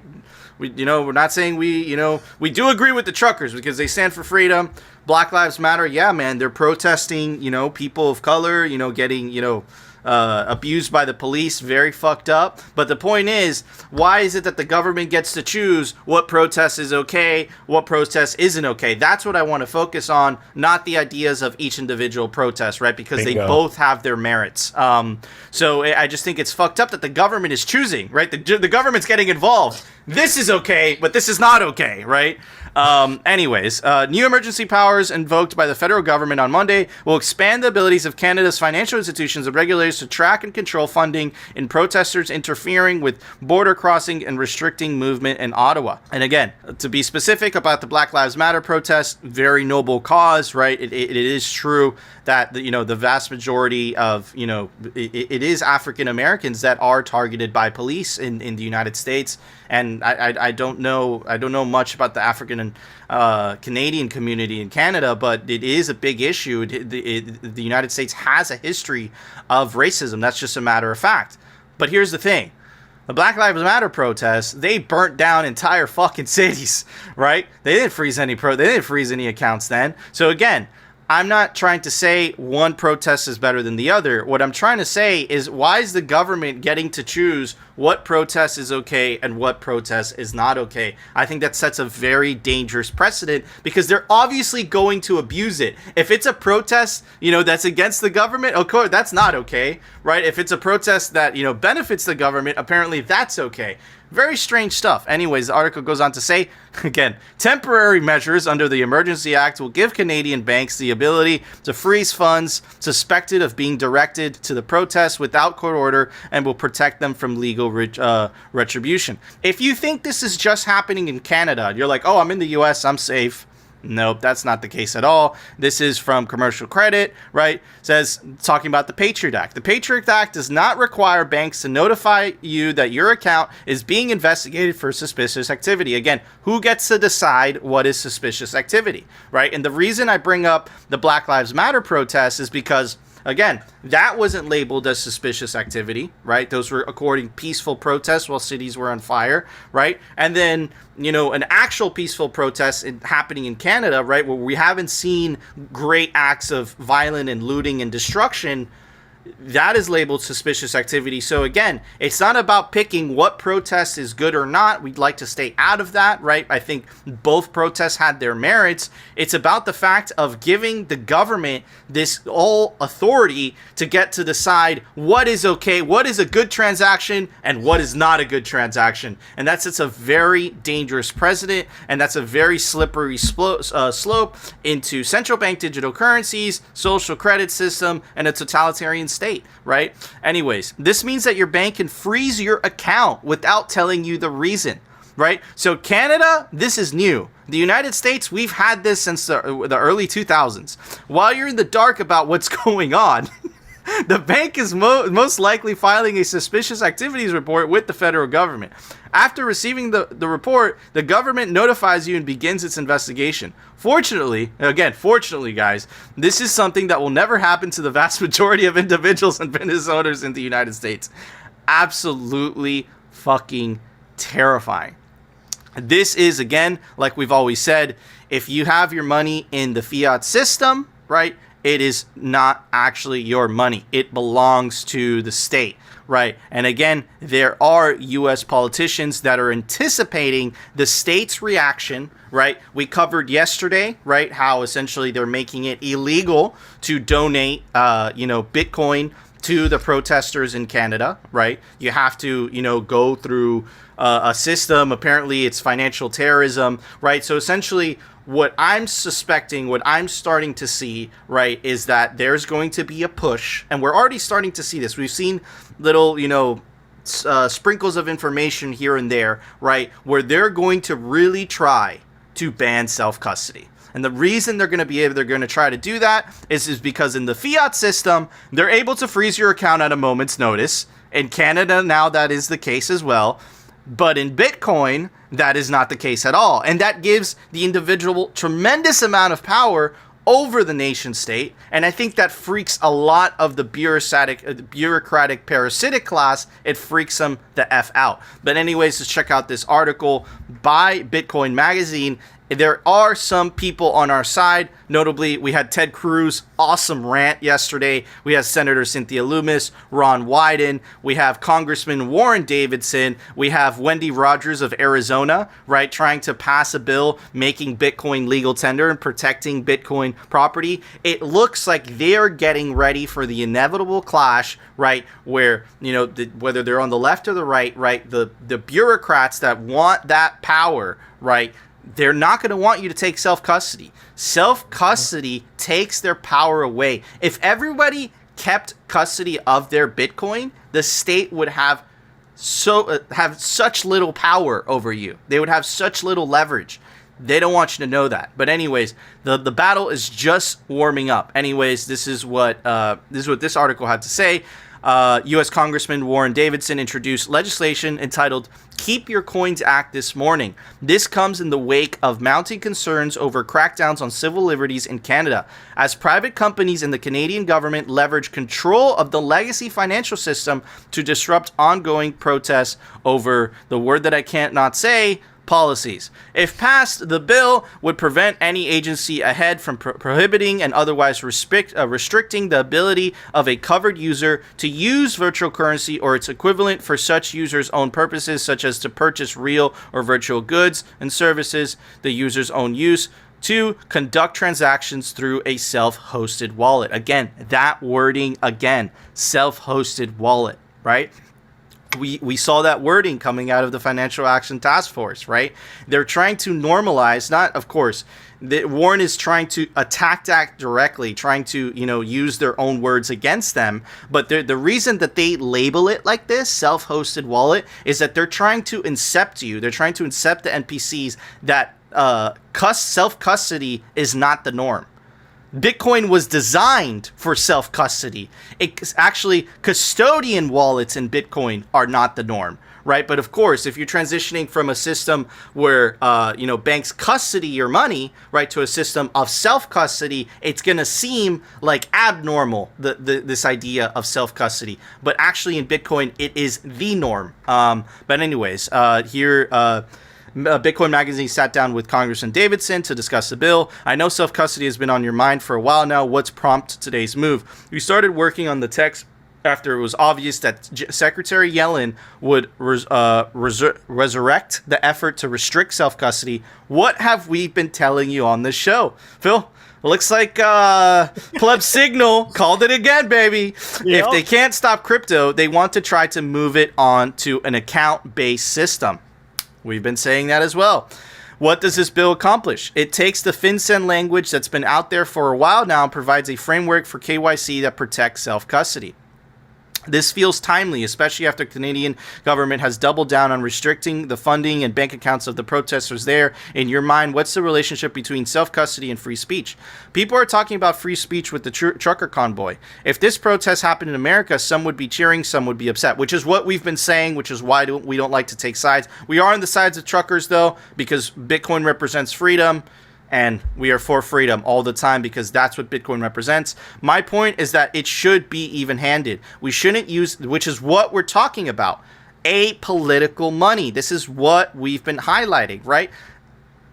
We're not saying we do agree with the truckers because they stand for freedom. Black Lives Matter, yeah, man, they're protesting, people of color, getting, abused by the police, very fucked up. But the point is, why is it that the government gets to choose what protest is okay, what protest isn't okay? That's what I want to focus on, not the ideas of each individual protest, right? Because they both have their merits. So I just think it's fucked up that the government is choosing, right? The government's getting involved. This is okay, but this is not okay, right? Anyways, new emergency powers invoked by the federal government on Monday will expand the abilities of Canada's financial institutions and regulators to track and control funding in protesters interfering with border crossing and restricting movement in Ottawa. And again, to be specific about the Black Lives Matter protest, very noble cause, right? It is true that the vast majority of it is African Americans that are targeted by police in the United States. And I don't know much about the African and Canadian community in Canada, but it is a big issue. The United States has a history of racism. That's just a matter of fact. But here's the thing. The Black Lives Matter protests, they burnt down entire fucking cities, right? They didn't freeze any accounts then. So again, I'm not trying to say one protest is better than the other. What I'm trying to say is, why is the government getting to choose what protest is okay and what protest is not okay? I think that sets a very dangerous precedent because they're obviously going to abuse it. If it's a protest, that's against the government, of course, that's not okay, right? If it's a protest that, benefits the government, apparently that's okay. Very strange stuff. Anyways, the article goes on to say, again, temporary measures under the Emergency Act will give Canadian banks the ability to freeze funds suspected of being directed to the protests without court order and will protect them from legal retribution. If you think this is just happening in Canada, you're like, oh, I'm in the US, I'm safe. Nope, that's not the case at all. This is from Commercial Credit, right? Says, talking about the Patriot Act. The Patriot Act does not require banks to notify you that your account is being investigated for suspicious activity. Again, who gets to decide what is suspicious activity, right? And the reason I bring up the Black Lives Matter protests is because, again, that wasn't labeled as suspicious activity, right? Those were according peaceful protests while cities were on fire, right? And then, an actual peaceful protest happening in Canada, right, where we haven't seen great acts of violence and looting and destruction, that is labeled suspicious activity. So again, it's not about picking what protest is good or not. We'd like to stay out of that, right? I think both protests had their merits. It's about the fact of giving the government this all authority to get to decide what is okay, what is a good transaction, and what is not a good transaction. And it's a very dangerous precedent, and that's a very slippery slope into central bank digital currencies, social credit system, and a totalitarian state, right? Anyways, this means that your bank can freeze your account without telling you the reason, right? So Canada, this is new. The United States, we've had this since the early 2000s. While you're in the dark about what's going on, the bank is most likely filing a suspicious activities report with the federal government. After receiving the report, the government notifies you and begins its investigation. Fortunately, guys, this is something that will never happen to the vast majority of individuals and business owners in the United States. Absolutely fucking terrifying. This is, again, like we've always said, if you have your money in the fiat system, right, it is not actually your money. It belongs to the state, right? And again, there are U.S. politicians that are anticipating the state's reaction, right? We covered yesterday, right, how essentially they're making it illegal to donate, Bitcoin to the protesters in Canada, right? You have to, go through a system. Apparently, it's financial terrorism, right? So essentially, what I'm suspecting, what I'm starting to see, right, is that there's going to be a push, and we're already starting to see this. We've seen little, sprinkles of information here and there, right, where they're going to really try to ban self-custody. And the reason they're going to try to do that is because in the fiat system, they're able to freeze your account at a moment's notice. In Canada, now that is the case as well. But in Bitcoin, that is not the case at all. And that gives the individual tremendous amount of power over the nation state. And I think that freaks a lot of the bureaucratic parasitic class. It freaks them the F out. But anyways, let's check out this article by Bitcoin Magazine. There are some people on our side. Notably, we had Ted Cruz, awesome rant yesterday. We have Senator Cynthia Lummis, Ron Wyden. We have Congressman Warren Davidson. We have Wendy Rogers of Arizona, right, trying to pass a bill making Bitcoin legal tender and protecting Bitcoin property. It looks like they're getting ready for the inevitable clash, right, where, whether they're on the left or the right, the bureaucrats that want that power, right, they're not going to want you to take self-custody. Self-custody takes their power away. If everybody kept custody of their Bitcoin, the state would have such little power over you. They would have such little leverage. They don't want you to know that. But anyways, the battle is just warming up. Anyways, this is what this article had to say. U.S. Congressman Warren Davidson introduced legislation entitled Keep Your Coins Act this morning. This comes in the wake of mounting concerns over crackdowns on civil liberties in Canada, as private companies and the Canadian government leverage control of the legacy financial system to disrupt ongoing protests over the word that I can't not say, policies. If passed, the bill would prevent any agency ahead from prohibiting and otherwise restricting the ability of a covered user to use virtual currency or its equivalent for such users' own purposes, such as to purchase real or virtual goods and services, the user's own use, to conduct transactions through a self-hosted wallet. Again, that wording again, self-hosted wallet, right? We saw that wording coming out of the Financial Action Task Force, right? They're trying to normalize, Warren is trying to attack that directly, trying to, use their own words against them. But the reason that they label it like this, self-hosted wallet, is that they're trying to incept you. They're trying to incept the NPCs that self-custody is not the norm. Bitcoin was designed for self-custody. It's actually custodian wallets in Bitcoin are not the norm, right? But of course, if you're transitioning from a system where, banks custody your money, right, to a system of self-custody, it's going to seem like abnormal, this idea of self-custody. But actually in Bitcoin, it is the norm. But anyways, here... Bitcoin Magazine sat down with Congressman Davidson to discuss the bill. I know self-custody has been on your mind for a while now. What's prompted today's move? We started working on the text after it was obvious that Secretary Yellen would resurrect the effort to restrict self-custody. What have we been telling you on this show? Phil? Looks like Pleb Signal called it again, baby. Yep. If they can't stop crypto, they want to try to move it on to an account-based system. We've been saying that as well. What does this bill accomplish? It takes the FinCEN language that's been out there for a while now and provides a framework for KYC that protects self-custody. This feels timely, especially after the Canadian government has doubled down on restricting the funding and bank accounts of the protesters there. In your mind, what's the relationship between self-custody and free speech? People are talking about free speech with the trucker convoy. If this protest happened in America, some would be cheering, some would be upset, which is what we've been saying, which is why we don't like to take sides. We are on the sides of truckers, though, because Bitcoin represents freedom. And we are for freedom all the time because that's what Bitcoin represents. My point is that it should be even-handed. We shouldn't use, which is what we're talking about, apolitical money. This is what we've been highlighting, right?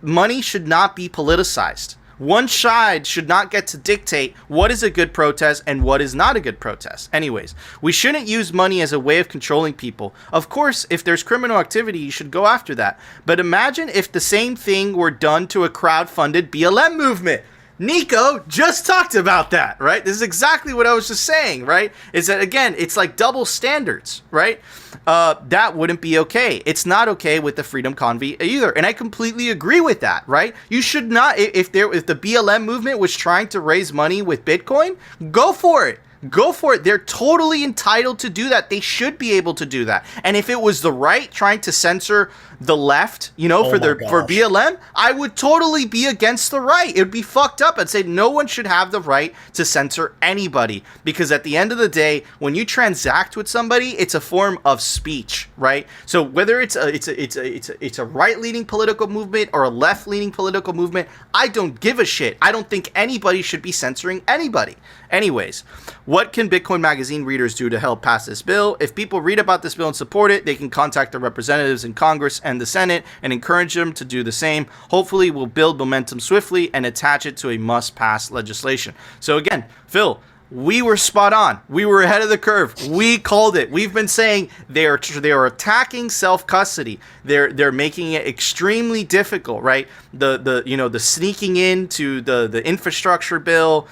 Money should not be politicized. One side should not get to dictate what is a good protest and what is not a good protest. Anyways, we shouldn't use money as a way of controlling people. Of course, if there's criminal activity, you should go after that. But imagine if the same thing were done to a crowd-funded BLM movement. Nico just talked about that, right? This is exactly what I was just saying, right? Is that, again, it's like double standards, right? That wouldn't be okay. It's not okay with the Freedom Convoy either. And I completely agree with that, right? You should not, if the BLM movement was trying to raise money with Bitcoin, go for it. Go for it. They're totally entitled to do that. They should be able to do that. And if it was the right trying to censor the left, you know, for BLM, I would totally be against the right. It would be fucked up. I'd say no one should have the right to censor anybody, because at the end of the day, when you transact with somebody, it's a form of speech, right? So whether it's a right-leaning political movement or a left-leaning political movement, I don't give a shit. I don't think anybody should be censoring anybody. Anyways, what can Bitcoin Magazine readers do to help pass this bill? If people read about this bill and support it, they can contact their representatives in Congress and the Senate and encourage them to do the same. Hopefully, we'll build momentum swiftly and attach it to a must-pass legislation. So again, Phil, we were spot on. We were ahead of the curve. We called it. We've been saying they are attacking self-custody. They're making it extremely difficult, right? The sneaking into the infrastructure bill.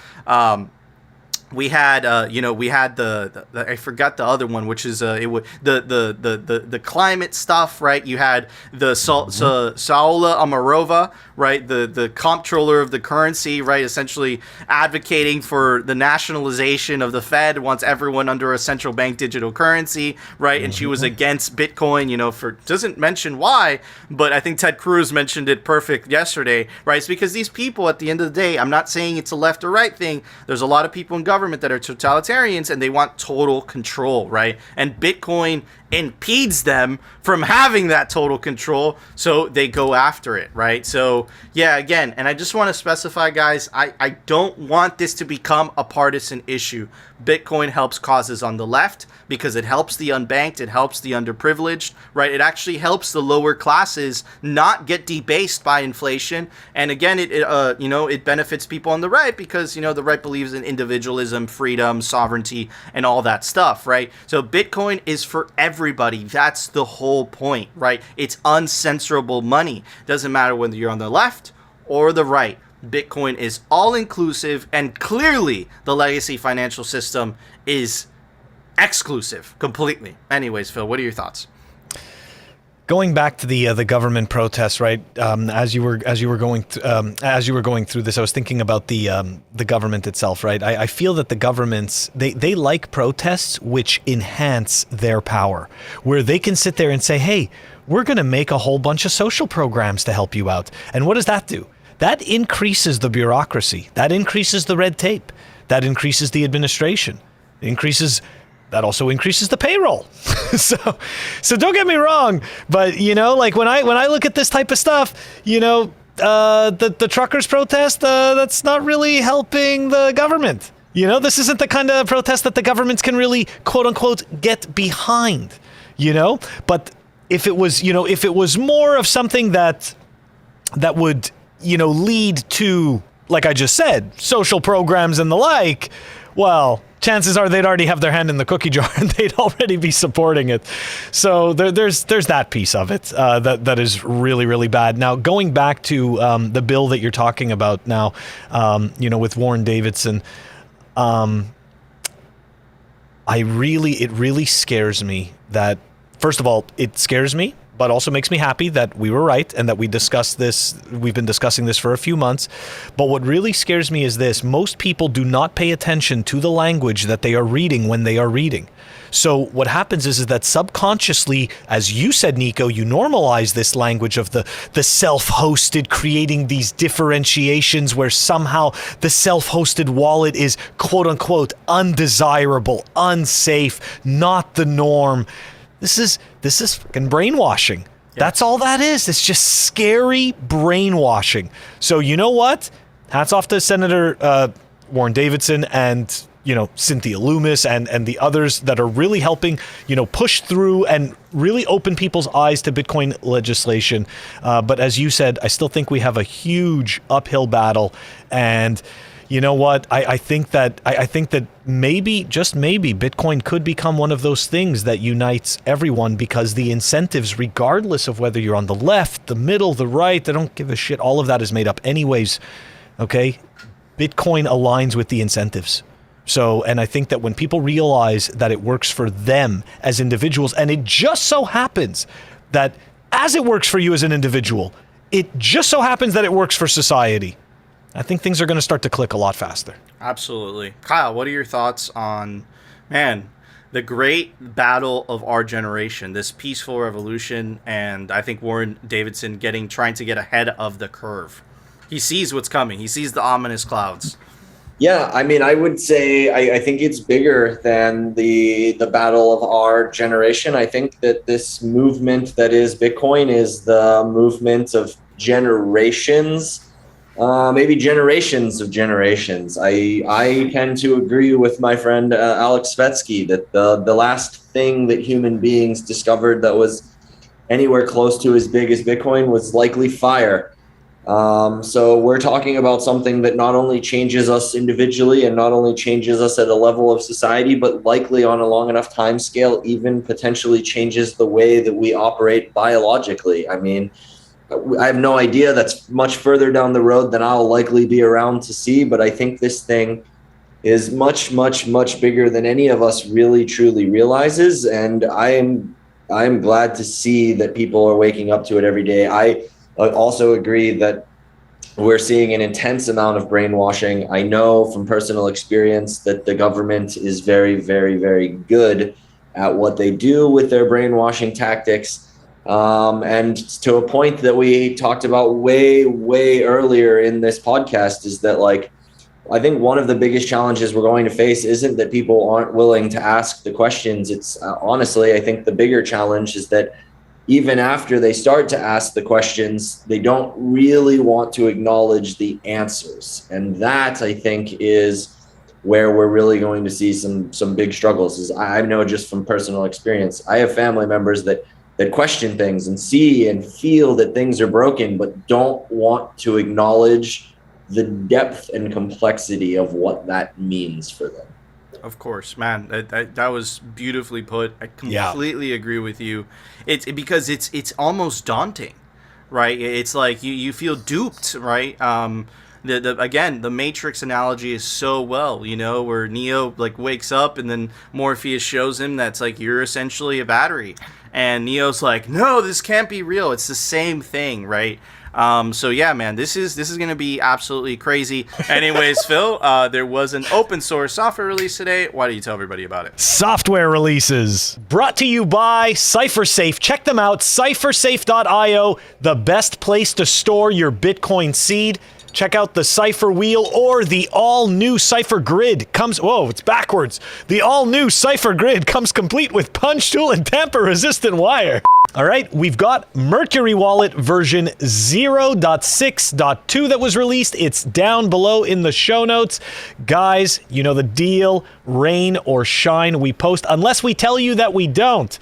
We had the I forgot the other one, which is the climate stuff, right? You had the Saula Amarova, right? The comptroller of the currency, right? Essentially advocating for the nationalization of the Fed, wants everyone under a central bank digital currency, right? And she was against Bitcoin, doesn't mention why, but I think Ted Cruz mentioned it perfect yesterday, right? It's because these people, at the end of the day, I'm not saying it's a left or right thing. There's a lot of people in government that are totalitarians and they want total control, right? And Bitcoin impedes them from having that total control, so they go after it, right? So yeah, again, and I just want to specify, guys, I don't want this to become a partisan issue. Bitcoin helps causes on the left because it helps the unbanked, it helps the underprivileged, right? It actually helps the lower classes not get debased by inflation. And again, it benefits people on the right because, the right believes in individualism, freedom, sovereignty, and all that stuff, right? So Bitcoin is for everybody. That's the whole point, right? It's uncensorable money. Doesn't matter whether you're on the left or the right. Bitcoin is all-inclusive, and clearly the legacy financial system is exclusive completely. Anyways, Phil, what are your thoughts? Going back to the government protests, right? As you were going through this, I was thinking about the government itself, right? I feel that the governments they like protests which enhance their power, where they can sit there and say, "Hey, we're going to make a whole bunch of social programs to help you out." And what does that do? That increases the bureaucracy. That increases the red tape. That increases the administration. That also increases the payroll. So don't get me wrong, but like when I look at this type of stuff, the truckers protest, that's not really helping the government. This isn't the kind of protest that the governments can really quote unquote get behind. But if it was more of something that would lead to, like I just said, social programs and the like, well, chances are they'd already have their hand in the cookie jar and they'd already be supporting it. So there's that piece of it that is really, really bad. Now, going back to the bill that you're talking about now, with Warren Davidson, it really scares me that, first of all, it scares me but also makes me happy that we were right and that we discussed this. We've been discussing this for a few months. But what really scares me is this. Most people do not pay attention to the language that they are reading when they are reading. So what happens is that subconsciously, as you said, Nico, you normalize this language of the self-hosted, creating these differentiations where somehow the self-hosted wallet is quote unquote undesirable, unsafe, not the norm. This is fucking brainwashing. That's all that is. It's just scary brainwashing. So you know what? Hats off to Senator Warren Davidson and Cynthia Loomis and the others that are really helping, push through and really open people's eyes to Bitcoin legislation. But as you said, I still think we have a huge uphill battle. And you know what? I think that maybe, just maybe, Bitcoin could become one of those things that unites everyone, because the incentives, regardless of whether you're on the left, the middle, the right, they don't give a shit. All of that is made up anyways. Okay? Bitcoin aligns with the incentives. So, and I think that when people realize that it works for them as individuals, and it just so happens that as it works for you as an individual, it just so happens that it works for society, I think things are going to start to click a lot faster. Absolutely. Kyle, what are your thoughts on, the great battle of our generation, this peaceful revolution, and I think Warren Davidson trying to get ahead of the curve? He sees what's coming. He sees the ominous clouds. Yeah, I would say I think it's bigger than the battle of our generation. I think that this movement that is Bitcoin is the movement of generations, maybe generations of generations. I tend to agree with my friend Alex Svetsky that the last thing that human beings discovered that was anywhere close to as big as Bitcoin was likely fire. So we're talking about something that not only changes us individually and not only changes us at a level of society, but likely on a long enough time scale, even potentially changes the way that we operate biologically. I have no idea. That's much further down the road than I'll likely be around to see. But I think this thing is much, much, much bigger than any of us really, truly realizes. And I'm glad to see that people are waking up to it every day. I also agree that we're seeing an intense amount of brainwashing. I know from personal experience that the government is very, very, very good at what they do with their brainwashing tactics. And to a point that we talked about way, way earlier in this podcast is that, I think one of the biggest challenges we're going to face isn't that people aren't willing to ask the questions. It's honestly, I think the bigger challenge is that even after they start to ask the questions, they don't really want to acknowledge the answers. And that, I think, is where we're really going to see some big struggles. Is I know just from personal experience, I have family members that question things and see and feel that things are broken, but don't want to acknowledge the depth and complexity of what that means for them. Of course, man. That was beautifully put. I completely agree with you. It's because it's almost daunting, right? It's like you feel duped, right? Again, the Matrix analogy is so well, where Neo wakes up and then Morpheus shows him that's you're essentially a battery, and Neo's like, no, this can't be real. It's the same thing, right? So yeah, man, this is going to be absolutely crazy. Anyways, Phil, there was an open source software release today. Why don't you tell everybody about it? Software releases brought to you by CipherSafe. Check them out. CipherSafe.io, the best place to store your Bitcoin seed. Check out the Cypher Wheel or the all-new Cypher Grid. It's backwards. The all-new Cypher Grid comes complete with punch tool and tamper-resistant wire. All right, we've got Mercury Wallet version 0.6.2 that was released. It's down below in the show notes. Guys, you know the deal. Rain or shine, we post unless we tell you that we don't.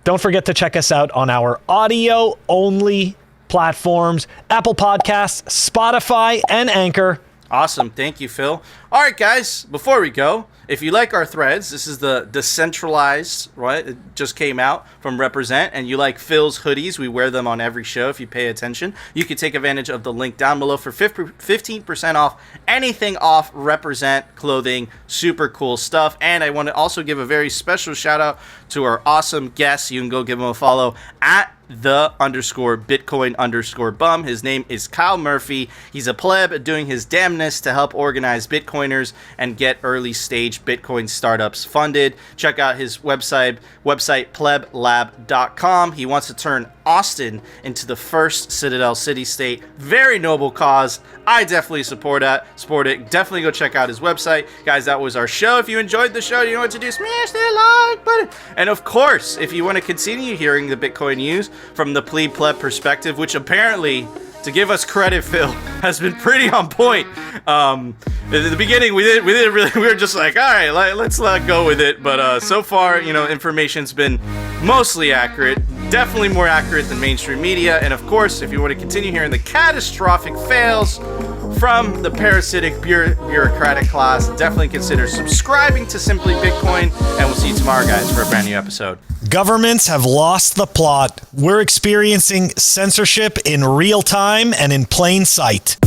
Don't forget to check us out on our audio-only platforms, Apple Podcasts, Spotify, and Anchor. Awesome. Thank you, Phil. All right, guys, before we go, if you like our threads, this is the decentralized, right? It just came out from Represent, and you like Phil's hoodies, we wear them on every show if you pay attention. You can take advantage of the link down below for 15% off anything off Represent clothing. Super cool stuff. And I want to also give a very special shout out to our awesome guests. You can go give them a follow at @the_Bitcoin_bum. His name is Kyle Murphy. He's a pleb doing his damnness to help organize Bitcoiners and get early stage Bitcoin startups funded. Check out his website pleblab.com. He wants to turn Austin into the first Citadel city-state. Very noble cause. I definitely support it. Definitely go check out his website. Guys, that was our show. If you enjoyed the show, you know what to do. Smash that like button. And of course, if you want to continue hearing the Bitcoin news from the pleb perspective, which apparently, to give us credit, Phil, has been pretty on point. At the beginning, we didn't really. We were just like, all right, let's let go with it. But so far, information's been mostly accurate. Definitely more accurate than mainstream media. And of course, if you want to continue hearing the catastrophic fails from the parasitic bureaucratic class, definitely consider subscribing to Simply Bitcoin. And we'll see you tomorrow, guys, for a brand new episode. Governments have lost the plot. We're experiencing censorship in real time and in plain sight.